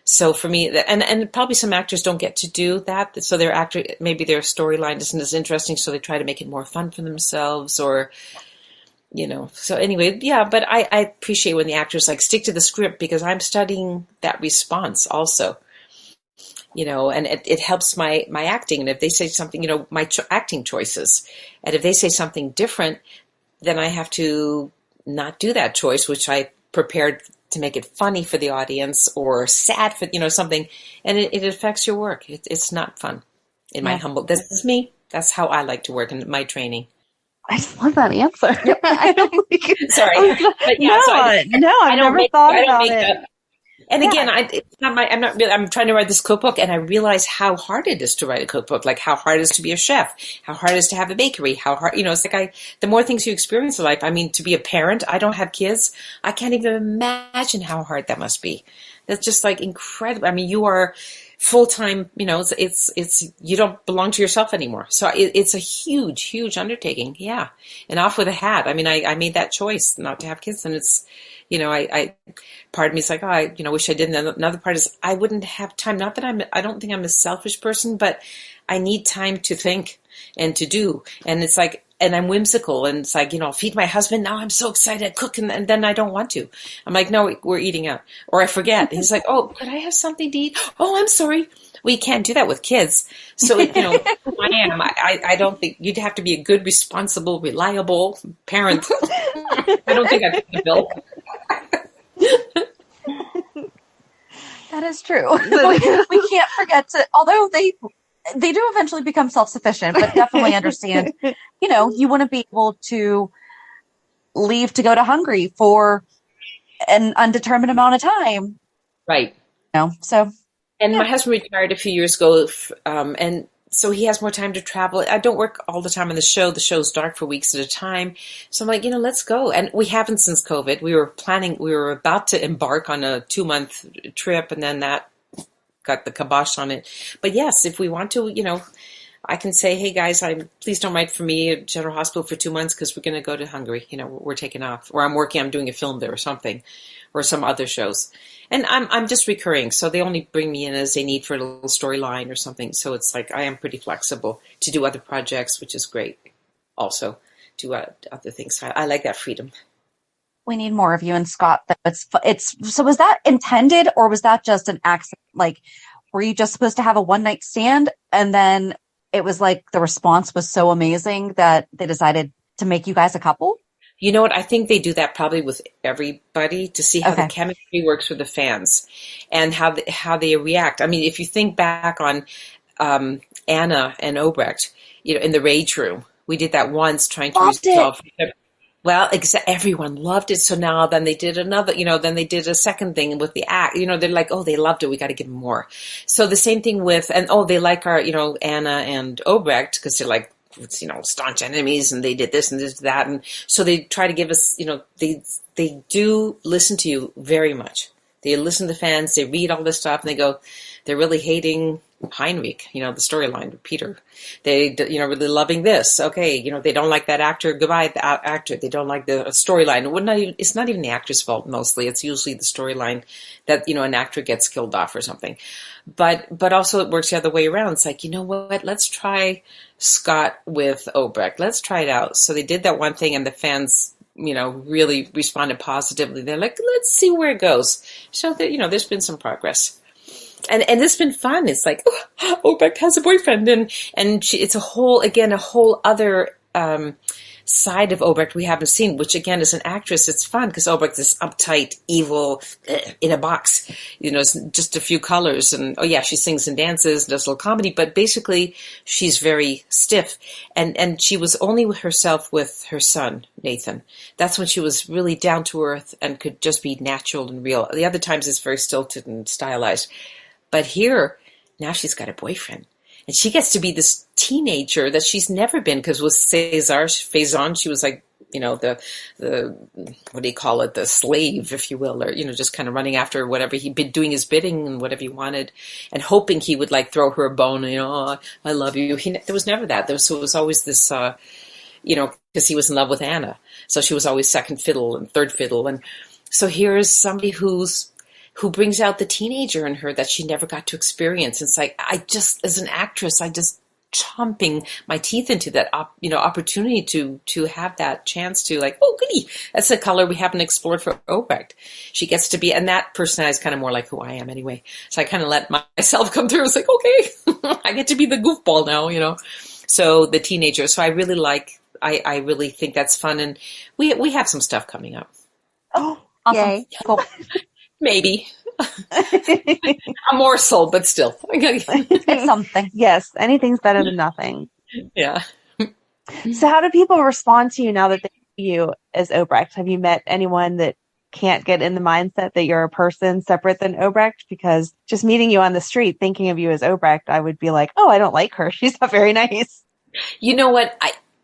So for me, and probably some actors don't get to do that. So maybe their storyline isn't as interesting, so they try to make it more fun for themselves, or, So anyway, yeah, but I appreciate when the actors stick to the script, because I'm studying that response also, and it helps my acting. And if they say something, my acting choices, and if they say something different, then I have to not do that choice, which I prepared to make it funny for the audience or sad for, something, and it affects your work. It's not fun. This is me. That's how I like to work in my training. I just love that answer. Sorry. But yeah, no, I've never thought about it. And again, I'm trying to write this cookbook, and I realize how hard it is to write a cookbook, like how hard it is to be a chef, how hard it is to have a bakery, how hard, it's like the more things you experience in life, I mean, to be a parent, I don't have kids. I can't even imagine how hard that must be. That's just like incredible. I mean, you are full-time, it's you don't belong to yourself anymore. So it's a huge, huge undertaking. Yeah. And off with a hat. I mean, I made that choice not to have kids, and it's, I part of me is like, oh, I wish I didn't. And another part is I wouldn't have time. Not that I don't think I'm a selfish person, but I need time to think and to do. And it's like, and I'm whimsical, and it's like, feed my husband. Now I'm so excited to cook, and then I don't want to. I'm like, no, we're eating out. Or I forget. He's like, oh, could I have something to eat? Oh, I'm sorry. Well, you can't do that with kids. So, who I am. I don't think you'd have to be a good, responsible, reliable parent. I don't think I'd pay the bill. That is true. We can't forget to, although they do eventually become self-sufficient, but definitely understand, you want to be able to leave to go to Hungary for an undetermined amount of time. Right. So. And my husband retired a few years ago, and so he has more time to travel. I don't work all the time on the show. The show's dark for weeks at a time. So I'm like, let's go. And we haven't since COVID. We were about to embark on a 2-month trip, and then that got the kibosh on it. But yes, if we want to, I can say, hey guys, please don't write for me at General Hospital for 2 months because we're going to go to Hungary. We're taking off, or I'm doing a film there or something, or some other shows. And I'm just recurring, so they only bring me in as they need for a little storyline or something. So it's like I am pretty flexible to do other projects, which is great. Also, do other things. I like that freedom. We need more of you and Scott. So was that intended, or was that just an accident? Like, were you just supposed to have a one-night stand, and then it was like the response was so amazing that they decided to make you guys a couple? You know what? I think they do that probably with everybody to see how the chemistry works with the fans and how they react. I mean, if you think back on Anna and Obrecht, in the Rage Room, we did that once trying to resolve. Well, everyone loved it. So now then they did another, then they did a second thing with the act. They're like, oh, they loved it. We got to give them more. So the same thing with, and they like our, Anna and Obrecht because they're like, staunch enemies, and they did this and this, that. And so they try to give us, they do listen to you very much. They listen to fans, they read all this stuff, and they go, they're really hating Heinrich, the storyline with Peter. They, really loving this. Okay, they don't like that actor. Goodbye, the actor. They don't like the storyline. It's not even the actor's fault mostly. It's usually the storyline that, an actor gets killed off or something. But also it works the other way around. It's like, you know what? Let's try Scott with Obrecht. Let's try it out. So they did that one thing, and the fans, really responded positively. They're like, let's see where it goes. So that, there's been some progress. And it's been fun. It's like, oh, Obrecht has a boyfriend, and it's a whole other side of Obrecht we haven't seen, which again, as an actress, it's fun because Obrecht is uptight, evil, in a box. It's just a few colors, and she sings and dances and does a little comedy, but basically she's very stiff. And she was only with herself with her son, Nathan. That's when she was really down to earth and could just be natural and real. The other times it's very stilted and stylized. But here, now she's got a boyfriend. And she gets to be this teenager that she's never been, because with Faison, she was like, the what do you call it, the slave, if you will, or, just kind of running after whatever he'd been doing his bidding and whatever he wanted, and hoping he would like throw her a bone, oh, I love you. There was never that. It was always this, because he was in love with Anna. So she was always second fiddle and third fiddle. And so here's somebody who brings out the teenager in her that she never got to experience. It's like, as an actress, chomping my teeth into that, opportunity to have that chance to like, oh, goody, that's a color we haven't explored for Obrecht. She gets to be, and that personality is kind of more like who I am anyway. So I kind of let myself come through. It's like, okay, I get to be the goofball now, So the teenager. So I really I really think that's fun. And we have some stuff coming up. Oh, awesome. Yay. Cool. Maybe. A morsel, but still. It's something. Yes, anything's better than nothing. Yeah. So how do people respond to you now that they see you as Obrecht? Have you met anyone that can't get in the mindset that you're a person separate than Obrecht, because just meeting you on the street, thinking of you as Obrecht, I would be like, oh, I don't like her. She's not very nice. You know what?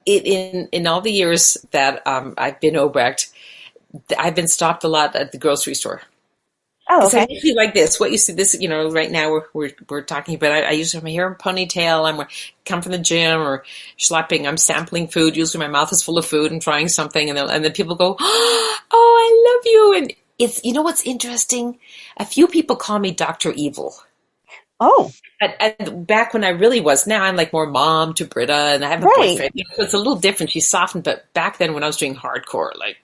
In all the years that I've been Obrecht, I've been stopped a lot at the grocery store. Oh, okay. I usually like this. What you see, this, right now we're talking about. I usually have my hair in a ponytail. I'm come from the gym or schlepping. I'm sampling food. Usually my mouth is full of food and trying something, and then people go, "Oh, I love you!" And it's what's interesting. A few people call me Dr. Evil. Oh. And back when I really was, now I'm like more mom to Britta, and I have a boyfriend. So it's a little different. She's softened, but back then when I was doing hardcore, like,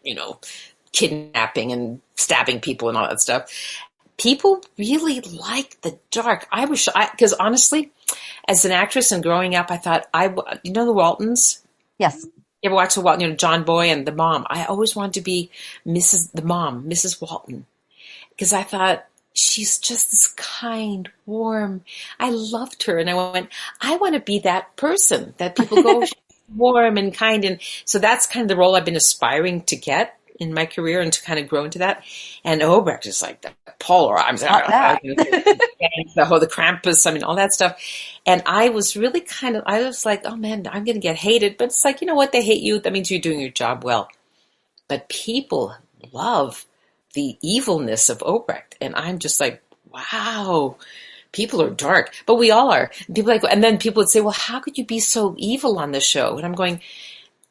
kidnapping and stabbing people and all that stuff, people really like the dark. I was, because honestly, as an actress and growing up, I thought, the Waltons? Yes. You ever watch the Walton, John Boy and the mom? I always wanted to be Mrs. Walton, because I thought, she's just this kind, warm. I loved her. And I went, I want to be that person that people go, she's warm and kind. And so that's kind of the role I've been aspiring to get in my career and to kind of grow into that. And Obrecht is like the polar. I'm the Krampus, all that stuff. And I was really I was like, oh man, I'm going to get hated. But it's like, you know what? They hate you. That means you're doing your job well. But people love the evilness of Obrecht. And I'm just like, wow, people are dark, but we all are. And then people would say, well, how could you be so evil on the show? And I'm going,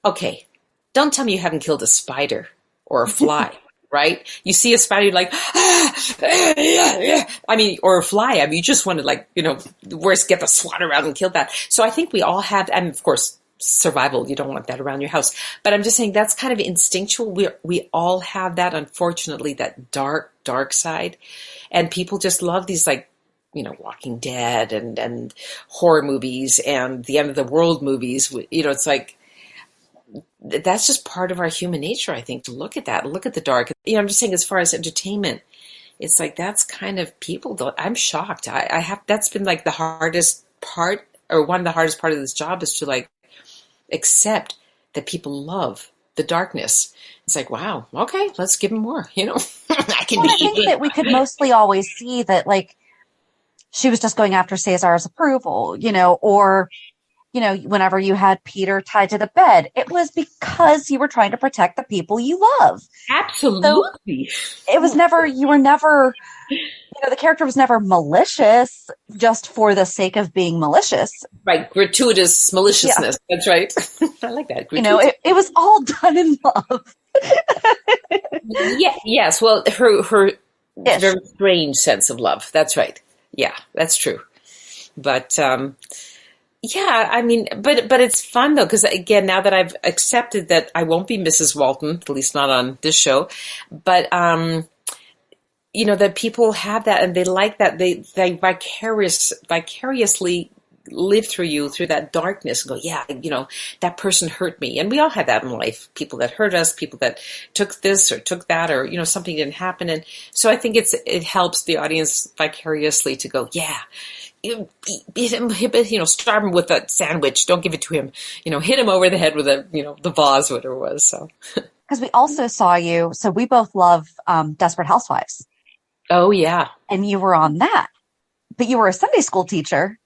okay, don't tell me you haven't killed a spider or a fly, right? You see a spider, you're like, or a fly. You just want to get the SWAT around and kill that. So I think we all have, and of course, survival, you don't want that around your house. But I'm just saying that's kind of instinctual. We all have that, unfortunately, that dark side. And people just love these Walking Dead and horror movies and the end of the world movies. It's like, that's just part of our human nature, I think, to look at that, look at the dark. I'm just saying, as far as entertainment, it's like, that's kind of people don't, I'm shocked. That's been like the hardest part, or one of the hardest part of this job, is to accept that people love the darkness. It's like, wow, okay, let's give them more, I think that we could mostly always see that, she was just going after Cesar's approval, or, whenever you had Peter tied to the bed, it was because you were trying to protect the people you love. Absolutely. So it was never, the character was never malicious just for the sake of being malicious. Right. Gratuitous maliciousness. Yeah. That's right. I like that. It was all done in love. Yeah. Yes. Well, her very strange sense of love. That's right. Yeah, that's true. But, but it's fun though, because again, now that I've accepted that I won't be Mrs. Walton, at least not on this show, but, that people have that and they like that. They vicariously live through you, through that darkness, and go, yeah, that person hurt me. And we all have that in life. People that hurt us, people that took this or took that, or, something didn't happen. And so I think it helps the audience vicariously to go, yeah, beat him, starve him with that sandwich. Don't give it to him. Hit him over the head with the vase, whatever it was. So, because we also saw you. So we both love Desperate Housewives. Oh yeah, and you were on that, but you were a Sunday school teacher.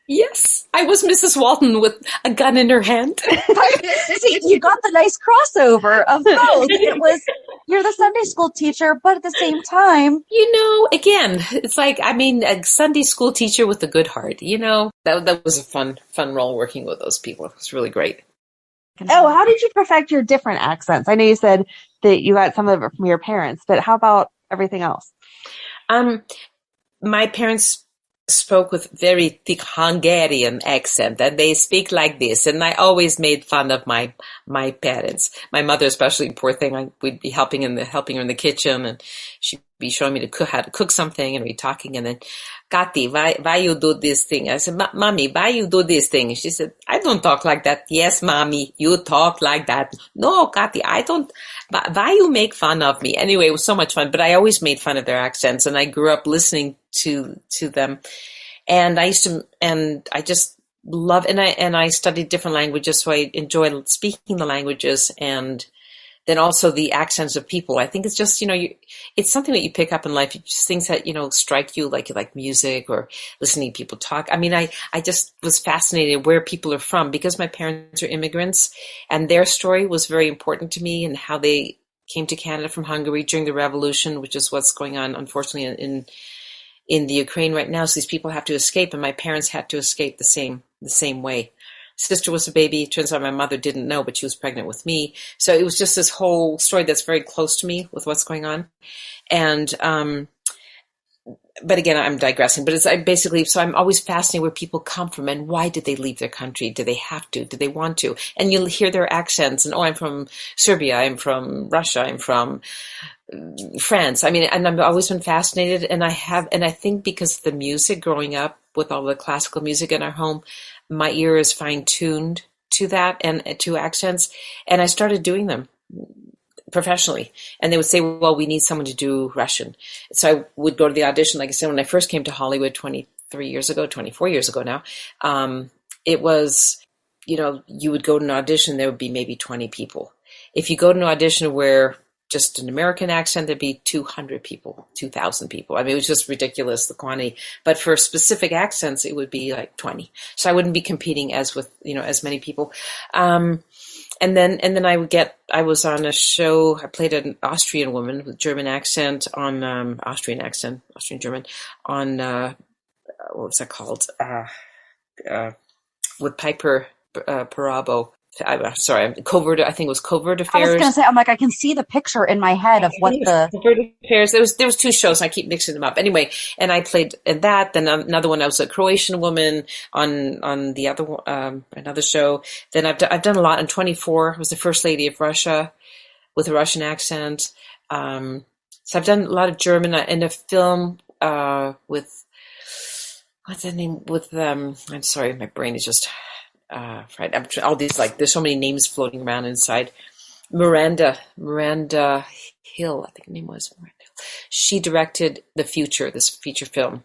Yes, I was Mrs. Walton with a gun in her hand. See, you got the nice crossover of both. You're the Sunday school teacher, but at the same time, again, it's like, a Sunday school teacher with a good heart. That was a fun role working with those people. It was really great. Oh, how did you perfect your different accents? I know you said that you got some of it from your parents, but how about everything else? My parents spoke with very thick Hungarian accent, and they speak like this. And I always made fun of my parents. My mother, especially, poor thing. We'd be helping her in the kitchen, and she'd be showing me how to cook something, and we'd be talking. And then, Kati, why you do this thing? I said, Mommy, why you do this thing? And she said, I don't talk like that. Yes, Mommy, you talk like that. No, Kati, I don't. Why you make fun of me? Anyway, it was so much fun. But I always made fun of their accents, and I grew up listening to them. And I just love, and I studied different languages, so I enjoyed speaking the languages. And then also the accents of people. I think it's just, it's something that you pick up in life. Just things that, strike you, like music or listening to people talk. I mean, I just was fascinated where people are from because my parents are immigrants and their story was very important to me and how they came to Canada from Hungary during the revolution, which is what's going on, unfortunately, in the Ukraine right now. So these people have to escape, and my parents had to escape the same way. Sister was a baby. Turns out my mother didn't know, but she was pregnant with me. So it was just this whole story that's very close to me with what's going on. And, but again, I'm digressing, but so I'm always fascinated where people come from and why did they leave their country? Do they have to? Do they want to? And you'll hear their accents and, I'm from Serbia. I'm from Russia. I'm from France. I mean, and I've always been fascinated and I think because of the music growing up with all the classical music in our home, my ear is fine-tuned to that and to accents. And I started doing them professionally. And they would say, well, we need someone to do Russian. So I would go to the audition. Like I said, when I first came to Hollywood 24 years ago now, it was, you would go to an audition, there would be maybe 20 people. If you go to an audition where just an American accent, there'd be 200 people, 2,000 people. I mean, it was just ridiculous, the quantity. But for specific accents, it would be like 20. So I wouldn't be competing as many people. And then I was on a show, I played an Austrian woman with German accent on, Austrian German, on, what was that called? With Piper Perabo. I'm sorry, Covert. I think it was Covert Affairs. I was going to say, I'm like, I can see the picture in my head of what the Covert Affairs. There was two shows. And I keep mixing them up. Anyway, and I played in that. Then another one, I was a Croatian woman on the other another show. Then I've done a lot. In 24, I was the first lady of Russia with a Russian accent. So I've done a lot of German in a film with what's the name with I'm sorry, my brain is just. Right. All these, there's so many names floating around inside. Miranda Hill, I think her name was Miranda Hill. She directed this feature film.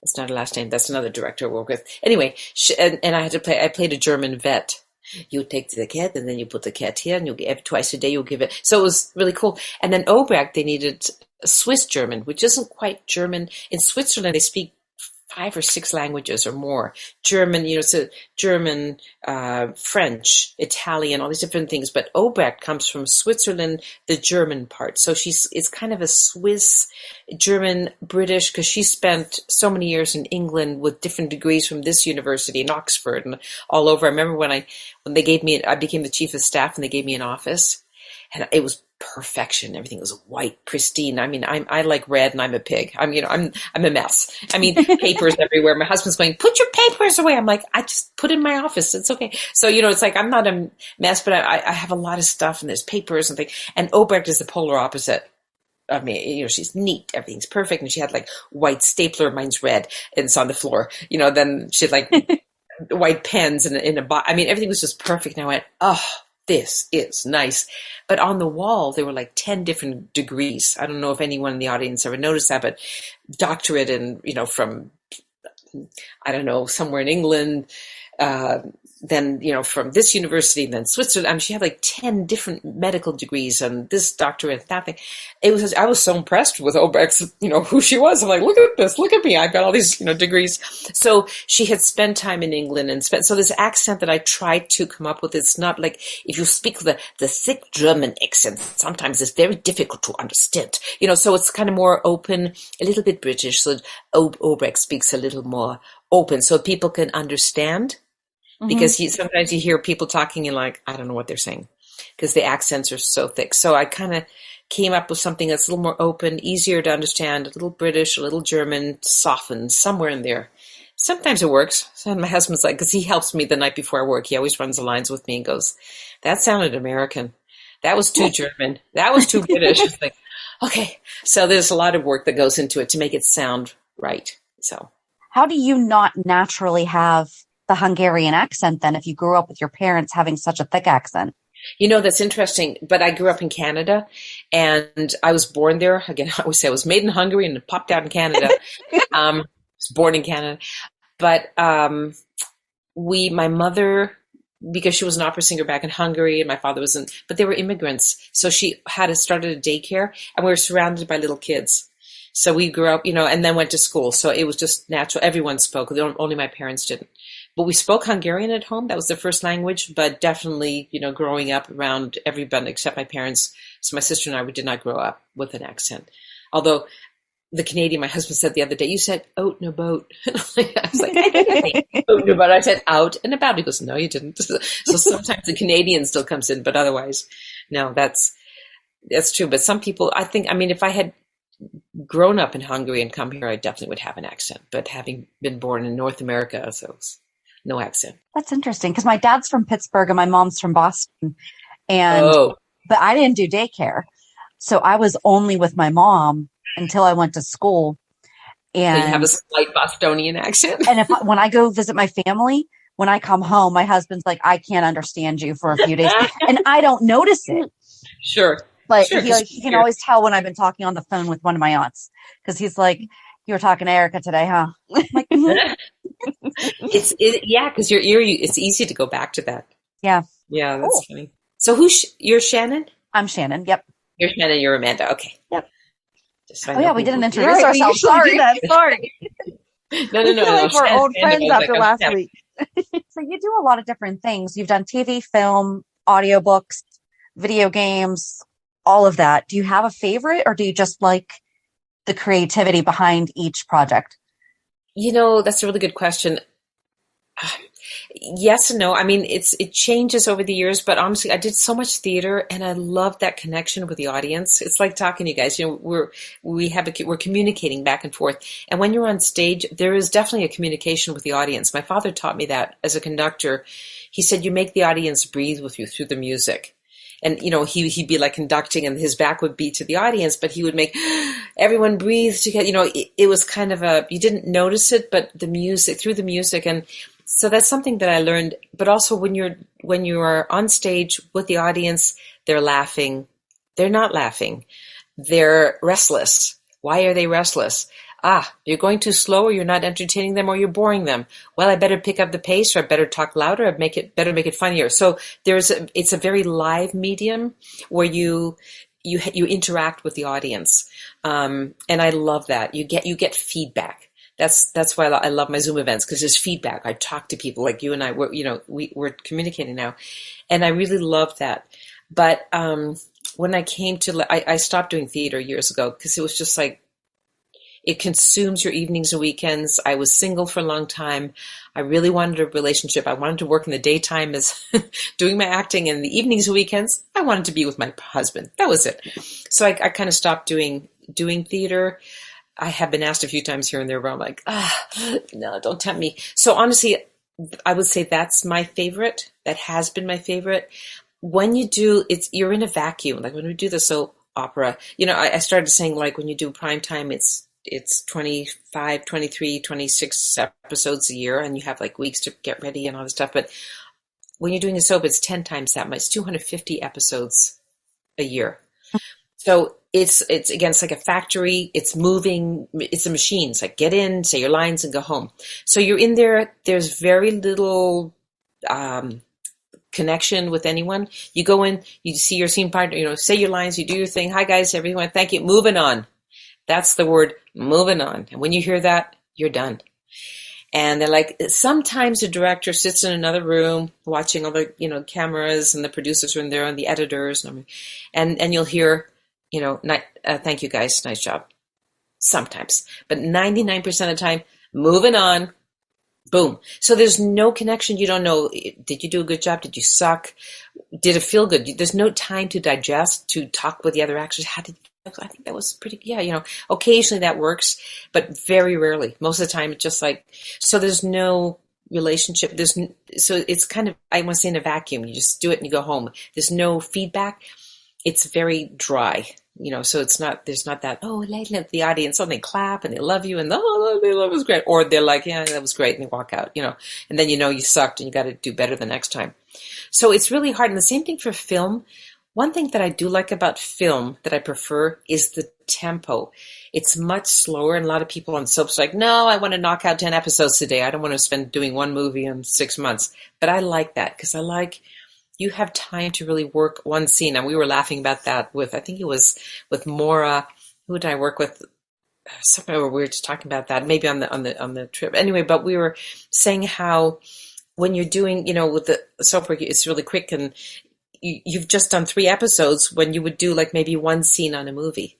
That's not her last name. That's another director I work with. Anyway, and I played a German vet. You take the cat and then you put the cat here and you give twice a day, you'll give it. So it was really cool. And then Obrecht, they needed a Swiss German, which isn't quite German. In Switzerland, they speak 5 or 6 languages or more. German, so German, French, Italian, all these different things. But Obrecht comes from Switzerland, the German part. So it's kind of a Swiss, German, British, because she spent so many years in England with different degrees from this university in Oxford and all over. I remember when they gave me, I became the chief of staff and they gave me an office. And it was perfection. Everything was white, pristine. I mean, I like red and I'm a pig. I'm a mess. I mean, papers everywhere. My husband's going, put your papers away. I'm like, I just put it in my office. It's okay. So, it's like, I'm not a mess, but I have a lot of stuff and there's papers and things. And Obrecht is the polar opposite of me. She's neat. Everything's perfect. And she had white stapler. Mine's red and it's on the floor. Then she had white pens in a box. I mean, everything was just perfect. And I went, oh, this is nice. But on the wall, there were 10 different degrees. I don't know if anyone in the audience ever noticed that, but doctorate in, from, I don't know, somewhere in England, then, from this university, and then Switzerland. I mean, she had 10 different medical degrees and this doctorate, that thing. I was so impressed with Obrecht's, who she was. I'm like, look at this, look at me. I've got all these, degrees. So she had spent time in England so this accent that I tried to come up with, it's not like if you speak the thick German accent, sometimes it's very difficult to understand, so it's kind of more open, a little bit British. So Obrecht speaks a little more open so people can understand. Because sometimes you hear people talking and I don't know what they're saying because the accents are so thick. So I kind of came up with something that's a little more open, easier to understand, a little British, a little German, softened somewhere in there. Sometimes it works. So my husband's because he helps me the night before I work. He always runs the lines with me and goes, that sounded American. That was too German. That was too British. It's okay. So there's a lot of work that goes into it to make it sound right. So how do you not naturally have the Hungarian accent then if you grew up with your parents having such a thick accent? That's interesting. But I grew up in Canada and I was born there. Again, I always say I was made in Hungary and popped out in Canada. I was born in Canada. But my mother because she was an opera singer back in Hungary and my father wasn't, but they were immigrants. So she had started a daycare and we were surrounded by little kids. So we grew up, and then went to school. So it was just natural. Everyone spoke. Only my parents didn't. But we spoke Hungarian at home. That was the first language. But definitely, growing up around everybody except my parents. So my sister and I, we did not grow up with an accent. Although the Canadian, my husband said the other day, you said out and about. I was like, I didn't say out and about. I said out and about. He goes, no, you didn't. So sometimes the Canadian still comes in, but otherwise, no, that's true. But some people, if I had grown up in Hungary and come here, I definitely would have an accent. But having been born in North America, so no accent. That's interesting because my dad's from Pittsburgh and my mom's from Boston. But I didn't do daycare. So I was only with my mom until I went to school. And so you have a slight Bostonian accent. And when I go visit my family, when I come home, my husband's like, I can't understand you for a few days. And I don't notice it. Sure. But he can always tell when I've been talking on the phone with one of my aunts because he's like, you were talking to Erica today, huh? I'm like, mm-hmm. Because your ear, it's easy to go back to that. Yeah. Yeah, that's funny. So you're Shannon? I'm Shannon. Yep. You're Shannon. You're Amanda. Okay. Yep. We didn't introduce ourselves. Sorry. Sorry. No. I feel like we're old friends after last week. So you do a lot of different things. You've done TV, film, audiobooks, video games, all of that. Do you have a favorite or do you just like the creativity behind each project? That's a really good question. Yes and no. It changes over the years, but honestly, I did so much theater and I love that connection with the audience. It's like talking to you guys. We're communicating back and forth. And when you're on stage, there is definitely a communication with the audience. My father taught me that as a conductor. He said, you make the audience breathe with you through the music. And, he'd be like conducting and his back would be to the audience, but he would make everyone breathe together. It was kind of you didn't notice it, but through the music. And so that's something that I learned. But also when you are on stage with the audience, they're laughing. They're not laughing. They're restless. Why are they restless? You're going too slow or you're not entertaining them or you're boring them. Well, I better pick up the pace or I better talk louder or make it funnier. So it's a very live medium where you interact with the audience. And I love that. You get feedback. That's why I love my Zoom events because there's feedback. I talk to people like you and I, we're communicating now. And I really love that. But, when I came to, I stopped doing theater years ago because it was just like, it consumes your evenings and weekends. I was single for a long time. I really wanted a relationship. I wanted to work in the daytime as doing my acting, and the evenings and weekends, I wanted to be with my husband. That was it. So I kind of stopped doing theater. I have been asked a few times here and there where I'm like, no, don't tempt me. So honestly, I would say that's my favorite. That has been my favorite. When you do, you're in a vacuum. Like when we do the soap opera, I started saying like when you do prime time, it's 25, 23, 26 episodes a year and you have like weeks to get ready and all this stuff. But when you're doing a soap, it's 10 times that much. It's 250 episodes a year. So it's again, it's like a factory. It's moving. It's a machine. It's like get in, say your lines and go home. So you're in there. There's very little, connection with anyone. You go in, you see your scene partner, say your lines, you do your thing. Hi guys, everyone. Thank you. Moving on. That's the word, moving on. And when you hear that, you're done. And they're like, sometimes the director sits in another room watching all the, cameras and the producers are in there and the editors and you'll hear, thank you guys. Nice job. Sometimes, but 99% of the time, moving on. Boom. So there's no connection. You don't know, did you do a good job? Did you suck? Did it feel good? There's no time to digest, to talk with the other actors. I think that was pretty, occasionally that works, but very rarely. Most of the time it's just like, so there's no relationship. So it's kind of, I want to say in a vacuum, you just do it and you go home. There's no feedback. It's very dry, so there's not that, the audience, they clap and they love you and they love it was great. Or they're like, yeah, that was great. And they walk out, and then, you sucked and you got to do better the next time. So it's really hard. And the same thing for film. One thing that I do like about film that I prefer is the tempo. It's much slower, and a lot of people on soaps are like, no, I want to knock out 10 episodes today. I don't want to spend doing one movie in 6 months. But I like that because I like you have time to really work one scene. And we were laughing about that with, I think it was with Maura. Who did I work with? Somewhere we were just talking about that, maybe on the trip. Anyway, but we were saying how when you're doing, with the soap opera, it's really quick, and you've just done 3 episodes when you would do like maybe one scene on a movie.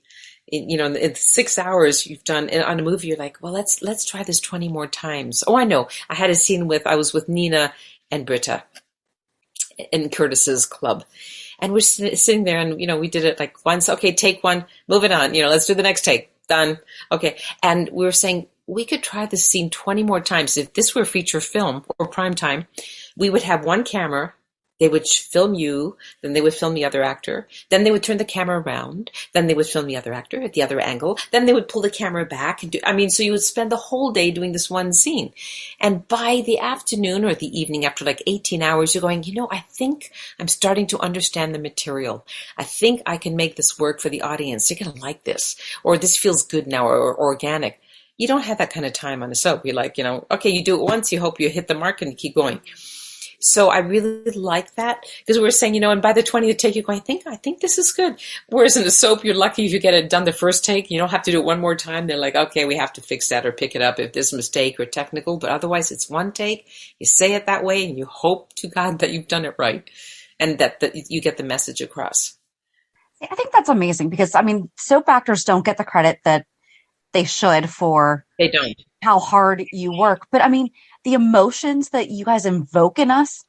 In 6 hours you've done on a movie. You're like, well, let's try this 20 more times. Oh, I know. I had a scene I was with Nina and Britta in Curtis's club. And we're sitting there and, we did it like once. Okay, take one, move it on. Let's do the next take. Done. Okay. And we were saying we could try this scene 20 more times. If this were feature film or prime time, we would have one camera. They would film you, then they would film the other actor, then they would turn the camera around, then they would film the other actor at the other angle, then they would pull the camera back. So you would spend the whole day doing this one scene. And by the afternoon or the evening, after like 18 hours, you're going, I think I'm starting to understand the material. I think I can make this work for the audience. They're going to like this, or this feels good now, or organic. You don't have that kind of time on a soap. You're like, okay, you do it once, you hope you hit the mark and you keep going. So I really like that because we were saying, and by the 20th take, you go, I think this is good. Whereas in a soap, you're lucky if you get it done the first take. You don't have to do it one more time. They're like, okay, we have to fix that or pick it up if there's a mistake or technical. But otherwise, it's one take. You say it that way and you hope to God that you've done it right and that you get the message across. I think that's amazing because, soap actors don't get the credit that they should for they don't. How hard you work. But the emotions that you guys invoke in us,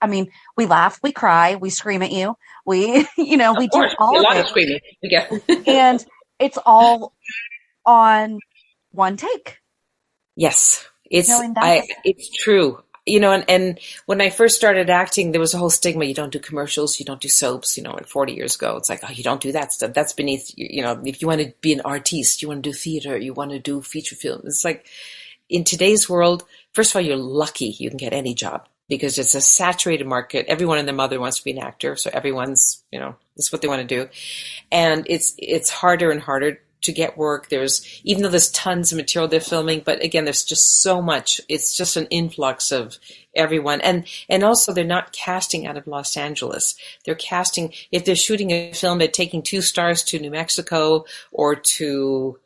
we laugh, we cry, we scream at you. We, we do all of it. Screaming. Yeah. And it's all on one take. Yes. It's true. And when I first started acting, there was a whole stigma. You don't do commercials, you don't do soaps, and 40 years ago, it's like, oh, you don't do that stuff. That's beneath, if you want to be an artiste, you want to do theater, you want to do feature film. It's like, in today's world, first of all, you're lucky you can get any job because it's a saturated market. Everyone and their mother wants to be an actor. So everyone's, that's what they want to do. And it's harder and harder to get work. Even though there's tons of material they're filming, but again, there's just so much. It's just an influx of everyone. And also they're not casting out of Los Angeles. They're casting, if they're shooting a film, they're taking 2 stars to New Mexico or to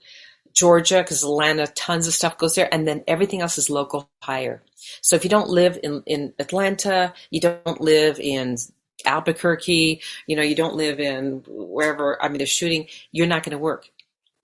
Georgia, because Atlanta, tons of stuff goes there, and then everything else is local hire. So if you don't live in Atlanta, you don't live in Albuquerque, you don't live in wherever, they're shooting, you're not going to work.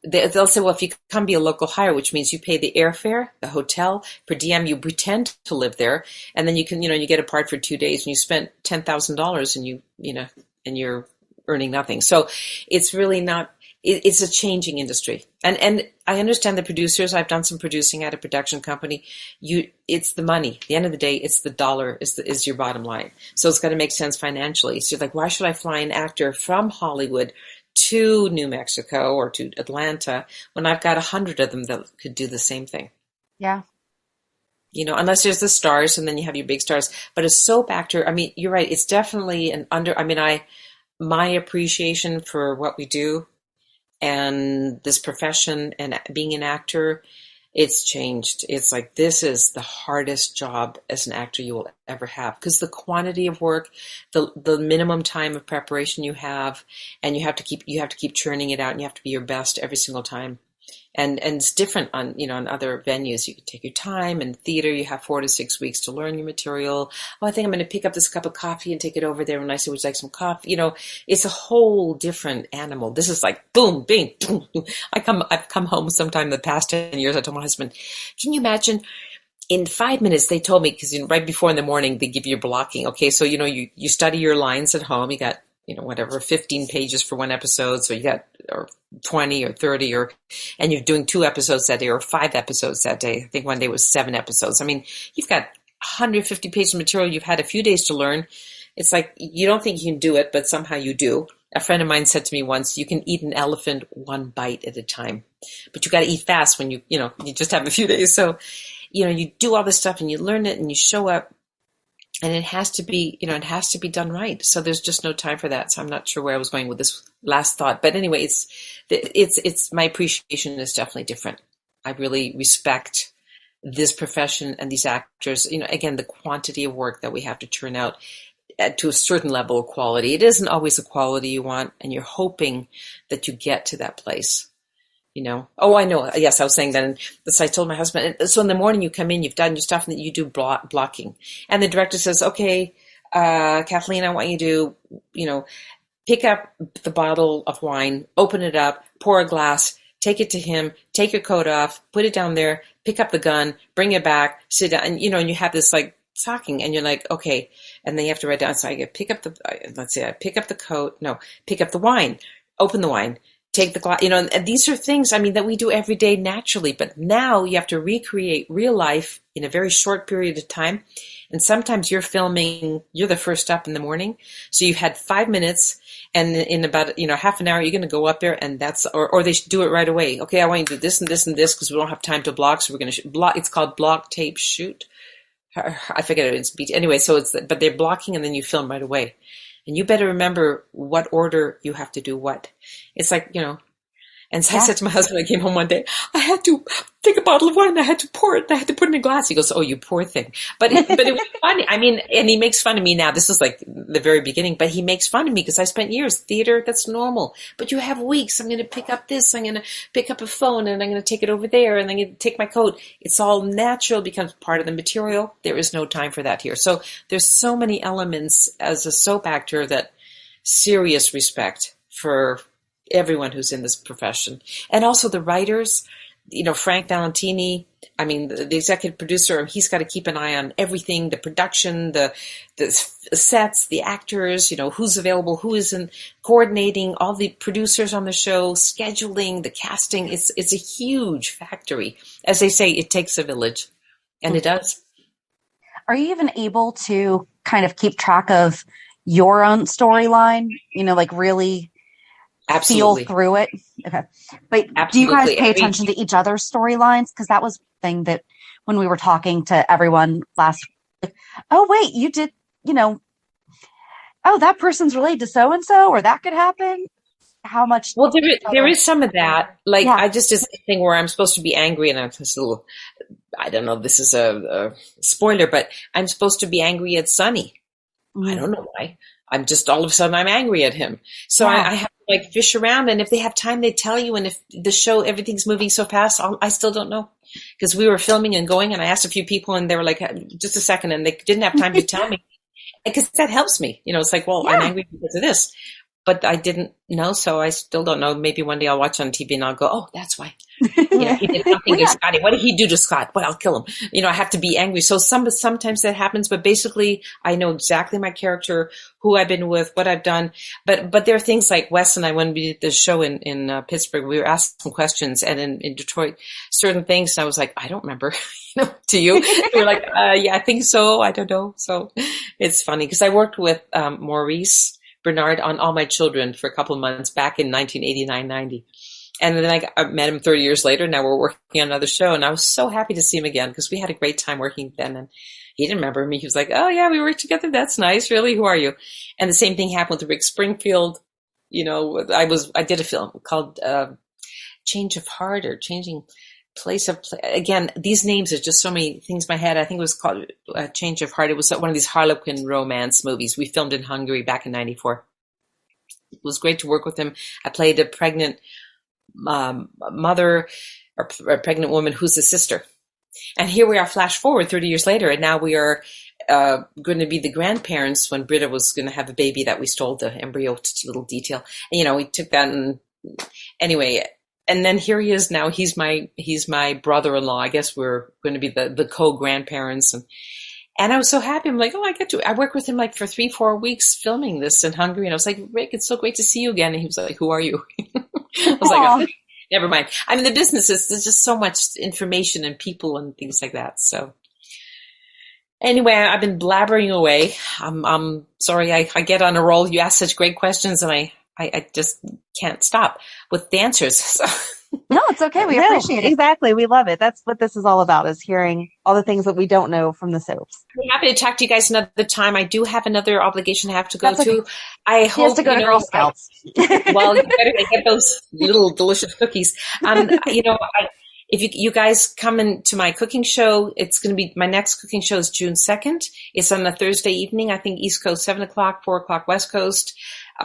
They'll say, well, if you come be a local hire, which means you pay the airfare, the hotel, per diem, you pretend to live there, and then you can, you get a part for 2 days, and you spent $10,000, and and you're earning nothing. So it's really not. It's a changing industry. And I understand the producers. I've done some producing at a production company. It's the money. At the end of the day, it's the dollar is your bottom line. So it's got to make sense financially. So you're like, why should I fly an actor from Hollywood to New Mexico or to Atlanta when I've got 100 of them that could do the same thing? Yeah. Unless there's the stars and then you have your big stars. But a soap actor, you're right. It's definitely my appreciation for what we do and this profession and being an actor, it's changed. It's like, this is the hardest job as an actor you will ever have because the quantity of work, the minimum time of preparation you have, and you have to keep churning it out and you have to be your best every single time. And it's different on, on other venues. You can take your time. In theater, you have 4 to 6 weeks to learn your material. Oh, I think I'm going to pick up this cup of coffee and take it over there. And I say, would you like some coffee? It's a whole different animal. This is like boom, bing, boom. I've come home sometime in the past 10 years. I told my husband, can you imagine? In 5 minutes, they told me, because right before in the morning, they give you blocking. Okay, so, you study your lines at home. You got, 15 pages for one episode. So you got, or 20 or 30, and you're doing 2 episodes that day or 5 episodes that day. I think one day was 7 episodes. You've got 150 pages of material. You've had a few days to learn. It's like, you don't think you can do it, but somehow you do. A friend of mine said to me once, you can eat an elephant 1 bite at a time, but you got to eat fast when you just have a few days. So, you do all this stuff and you learn it and you show up. And it has to be, it has to be done right. So there's just no time for that. So I'm not sure where I was going with this last thought, but anyway, it's my appreciation is definitely different. I really respect this profession and these actors. Again, the quantity of work that we have to turn out to a certain level of quality. It isn't always the quality you want, and you're hoping that you get to that place. Oh, I know. Yes, I was saying that. And so I told my husband, so in the morning you come in, you've done your stuff, and you do blocking. And the director says, okay, Kathleen, I want you to, pick up the bottle of wine, open it up, pour a glass, take it to him, take your coat off, put it down there, pick up the gun, bring it back, sit down. And, and you have this like talking, and you're like, okay. And then you have to write down. So I get pick up pick up the coat. No, pick up the wine, open the wine. Take the glass, and these are things, that we do every day naturally, but now you have to recreate real life in a very short period of time. And sometimes you're the first up in the morning. So you've had 5 minutes, and in about, half an hour, you're going to go up there, and or they should do it right away. Okay, I want you to do this and this and this because we don't have time to block. So we're going to block. It's called block, tape, shoot. I forget it. Anyway, but they're blocking, and then you film right away. And you better remember what order you have to do what. It's like, And so I said to my husband, I came home one day, I had to take a bottle of wine, I had to pour it, I had to put it in a glass. He goes, oh, you poor thing. But it was funny. And he makes fun of me now. This is like the very beginning, but he makes fun of me because I spent years theater. That's normal. But you have weeks. I'm going to pick up this. I'm going to pick up a phone, and I'm going to take it over there, and I'm going to take my coat. It's all natural, becomes part of the material. There is no time for that here. So there's so many elements as a soap actor that serious respect for everyone who's in this profession. And also the writers, Frank Valentini, the executive producer, he's got to keep an eye on everything, the production, the sets, the actors, who's available, who isn't, coordinating all the producers on the show, scheduling, the casting. It's a huge factory. As they say, it takes a village, and it does. Are you even able to kind of keep track of your own storyline, really Absolutely. feel through it? Okay. But Absolutely. Do you guys pay attention to each other's storylines? Because that was the thing that when we were talking to everyone last week, oh, wait, you did, oh, that person's related to so-and-so, or that could happen. How much? Well, there is some of that. Like, I just did something where I'm supposed to be angry, and I'm just a little, I don't know, this is a spoiler, but I'm supposed to be angry at Sonny. Mm-hmm. I don't know why. I'm just all of a sudden I'm angry at him. So I have to fish around, and if they have time, they tell you. And if the show, everything's moving so fast, I still don't know, because we were filming and going, and I asked a few people, and they were like, just a second, and they didn't have time to tell me, because that helps me. It's like, well, I'm angry because of this, but I didn't know. So I still don't know. Maybe one day I'll watch on TV and I'll go, oh, that's why. He did something to Scotty. What did he do to Scott? Well, I'll kill him. I have to be angry. So sometimes that happens, but basically I know exactly my character, who I've been with, what I've done. But there are things like Wes and I, when we did the show in Pittsburgh, we were asked some questions, and in Detroit, certain things. And I was like, I don't remember, to you. They were like, yeah, I think so. I don't know. So it's funny because I worked with Maurice Bernard on All My Children for a couple of months back in 1989-90. And then I met him 30 years later. Now we're working on another show, and I was so happy to see him again because we had a great time working then. And he didn't remember me. He was like, oh, yeah, we worked together. That's nice. Really? Who are you? And the same thing happened with Rick Springfield. I did a film called Change of Heart, or Changing Place of Play. Again, these names are just so many things in my head. I think it was called Change of Heart. It was one of these Harlequin romance movies we filmed in Hungary back in 94. It was great to work with him. I played a pregnant mother, or a pregnant woman who's a sister. And here we are, flash forward 30 years later, and now we are going to be the grandparents when Britta was going to have a baby that we stole the embryo, just a little detail. And, we took that, and anyway, and then here he is now. He's my brother-in-law. I guess we're going to be the co-grandparents. And I was so happy. I'm like, oh, I worked with him for 3-4 weeks filming this in Hungary. And I was like, Rick, it's so great to see you again. And he was like, who are you? I was like, oh, never mind. The business there's just so much information and people and things like that. So anyway, I've been blabbering away. I'm sorry. I get on a roll. You ask such great questions, and I just can't stop with the answers. So No, it's okay. We No, appreciate it. exactly. We love it. That's what this is all about, is hearing all the things that we don't know from the soaps. I'm happy to talk to you guys another time. I do have another obligation I have to go That's okay. to. I She has hope, to go to Girl Scouts. well, you better get those little delicious cookies. If you guys come into my cooking show, it's going to be, my next cooking show is June 2nd. It's on a Thursday evening, I think East Coast, 7 o'clock, 4 o'clock, West Coast,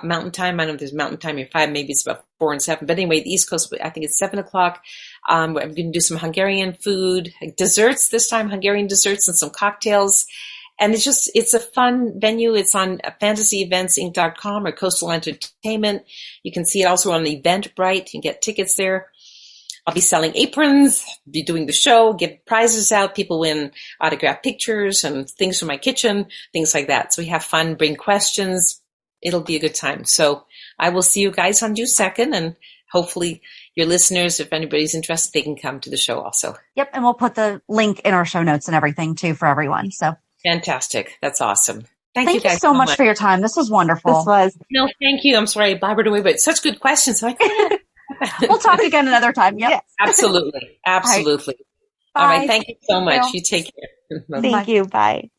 Mountain Time. I don't know if there's Mountain Time here, 5, maybe it's about 4 and 7. But anyway, the East Coast, I think it's 7 o'clock. I'm going to do some Hungarian food, desserts this time, Hungarian desserts and some cocktails. And it's a fun venue. It's on fantasyeventsinc.com or Coastal Entertainment. You can see it also on Eventbrite. You can get tickets there. I'll be selling aprons, be doing the show, give prizes out. People win autographed pictures and things from my kitchen, things like that. So we have fun, bring questions. It'll be a good time. So I will see you guys on June 2nd, and hopefully your listeners, if anybody's interested, they can come to the show also. Yep. And we'll put the link in our show notes and everything too for everyone. So Fantastic. That's awesome. thank you guys so much for your time. This was wonderful. This was. No, thank you. I'm sorry I blabbered away, but such good questions. We'll talk again another time. Yep. Yes. Absolutely. Absolutely. Bye. All right. Thank you so much. Thank You take care. Bye. Thank you. Bye.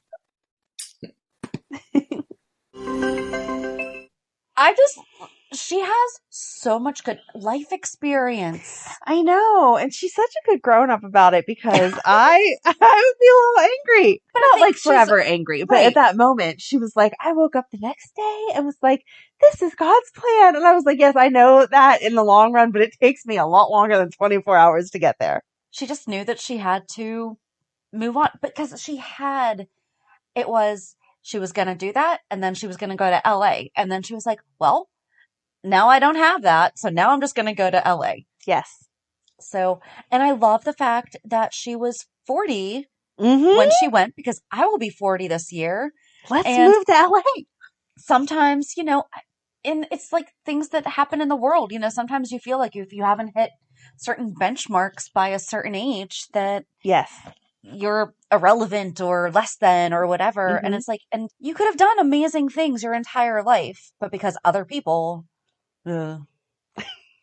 She has so much good life experience. I know, and she's such a good grown up about it, because I would be a little angry, but not like forever angry. But at that moment, she was like, I woke up the next day and was like, "This is God's plan," and I was like, "Yes, I know that in the long run, but it takes me a lot longer than 24 hours to get there." She just knew that she had to move on, because she was going to do that, and then she was going to go to LA, and then she was like, well, now I don't have that, so now I'm just going to go to LA. Yes. So, and I love the fact that she was 40 Mm-hmm. when she went, because I will be 40 this year. Let's And move to LA. sometimes, and it's like things that happen in the world, sometimes you feel like if you haven't hit certain benchmarks by a certain age, that Yes. you're irrelevant or less than or whatever. Mhm. And it's like, and you could have done amazing things your entire life, but because other people,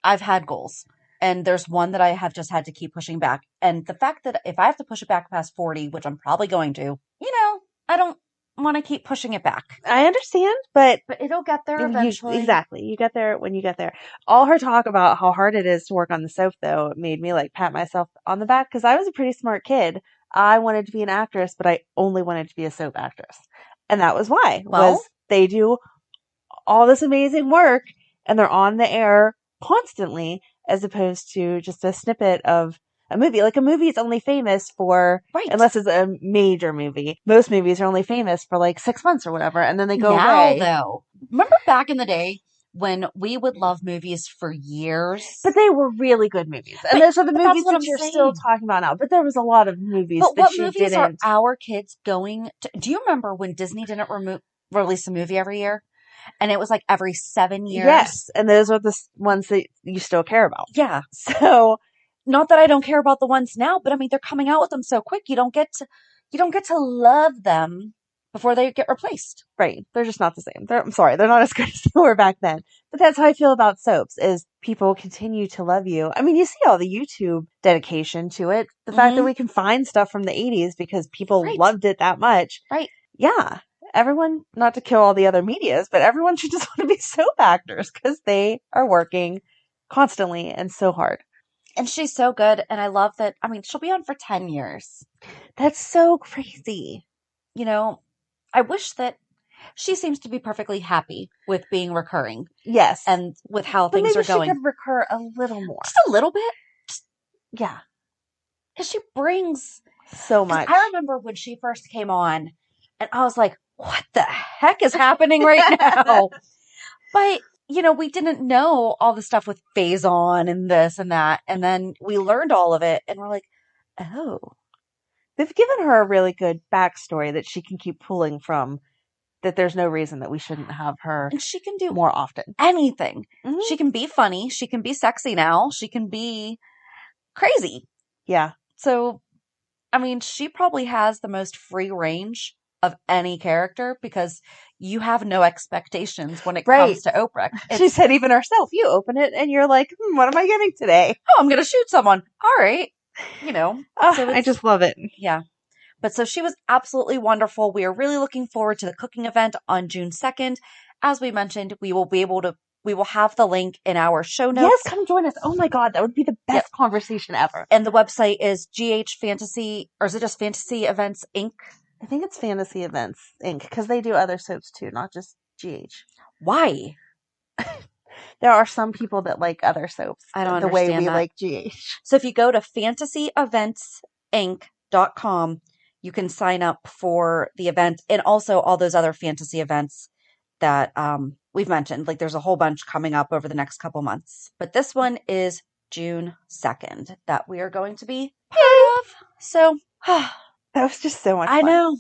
I've had goals, and there's one that I have just had to keep pushing back. And the fact that if I have to push it back past 40, which I'm probably going to, I don't want to keep pushing it back. I understand, but it'll get there eventually. Exactly. You get there when you get there. All her talk about how hard it is to work on the soap, though, made me like pat myself on the back, because I was a pretty smart kid. I wanted to be an actress, but I only wanted to be a soap actress. And that was why. Well, was they do all this amazing work and they're on the air constantly, as opposed to just a snippet of a movie. Like, a movie is only famous for, right. unless it's a major movie. Most movies are only famous for like 6 months or whatever, and then they go now, away. though, remember back in the day when we would love movies for years? But they were really good movies. And those are the movies that you're still talking about now. But there was a lot of movies but that what you movies didn't. are our kids going to? Do you remember when Disney didn't release a movie every year? And it was like every 7 years? Yes. And those are the ones that you still care about. Yeah. So, not that I don't care about the ones now, but I mean, they're coming out with them so quick. You don't get to love them before they get replaced. Right. They're just not the same. I'm sorry. They're not as good as they were back then. But that's how I feel about soaps, is people continue to love you. I mean, you see all the YouTube dedication to it. The fact that we can find stuff from the 80s because people loved it that much. Right. Yeah. Everyone, not to kill all the other medias, but everyone should just want to be soap actors, because they are working constantly and so hard. And she's so good. And I love that. I mean, she'll be on for 10 years. That's so crazy. I wish that she seems to be perfectly happy with being recurring. Yes. And with how things are going. Maybe she could recur a little more. Just a little bit. Yeah. Because she brings so much. I remember when she first came on, and I was like, what the heck is happening right now? But, we didn't know all the stuff with Phase On and this and that. And then we learned all of it, and we're like, oh. They've given her a really good backstory that she can keep pulling from, that there's no reason that we shouldn't have her. And she can do more often. Anything. Mm-hmm. She can be funny. She can be sexy now. She can be crazy. Yeah. So, I mean, she probably has the most free range of any character because you have no expectations when it comes to Oprah. She said even herself, you open it and you're like, what am I getting today? Oh, I'm going to shoot someone. All right. So I just love it. Yeah. But so she was absolutely wonderful. We are really looking forward to the cooking event on June 2nd. As we mentioned, we will have the link in our show notes. Yes, come join us. Oh my God, that would be the best conversation ever. And the website is GH Fantasy, or is it just Fantasy Events Inc.? I think it's Fantasy Events Inc. because they do other soaps too, not just GH. Why? There are some people that like other soaps. I don't understand the way we that. like GH. So if you go to fantasyeventsinc.com, you can sign up for the event and also all those other fantasy events that we've mentioned. Like there's a whole bunch coming up over the next couple months. But this one is June 2nd that we are going to be part of. So that was just so much fun. I know.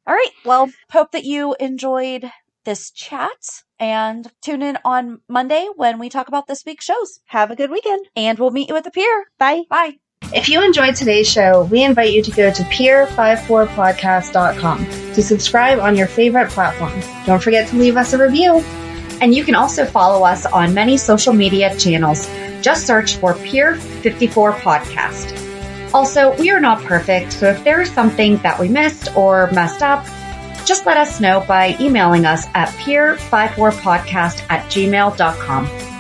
All right. Well, hope that you enjoyed this chat and tune in on Monday when we talk about this week's shows. Have a good weekend. And we'll meet you at the pier. Bye. Bye. If you enjoyed today's show, we invite you to go to pier54podcast.com to subscribe on your favorite platform. Don't forget to leave us a review. And you can also follow us on many social media channels. Just search for Pier 54 Podcast. Also, we are not perfect, so if there is something that we missed or messed up, just let us know by emailing us at pier54podcast@gmail.com.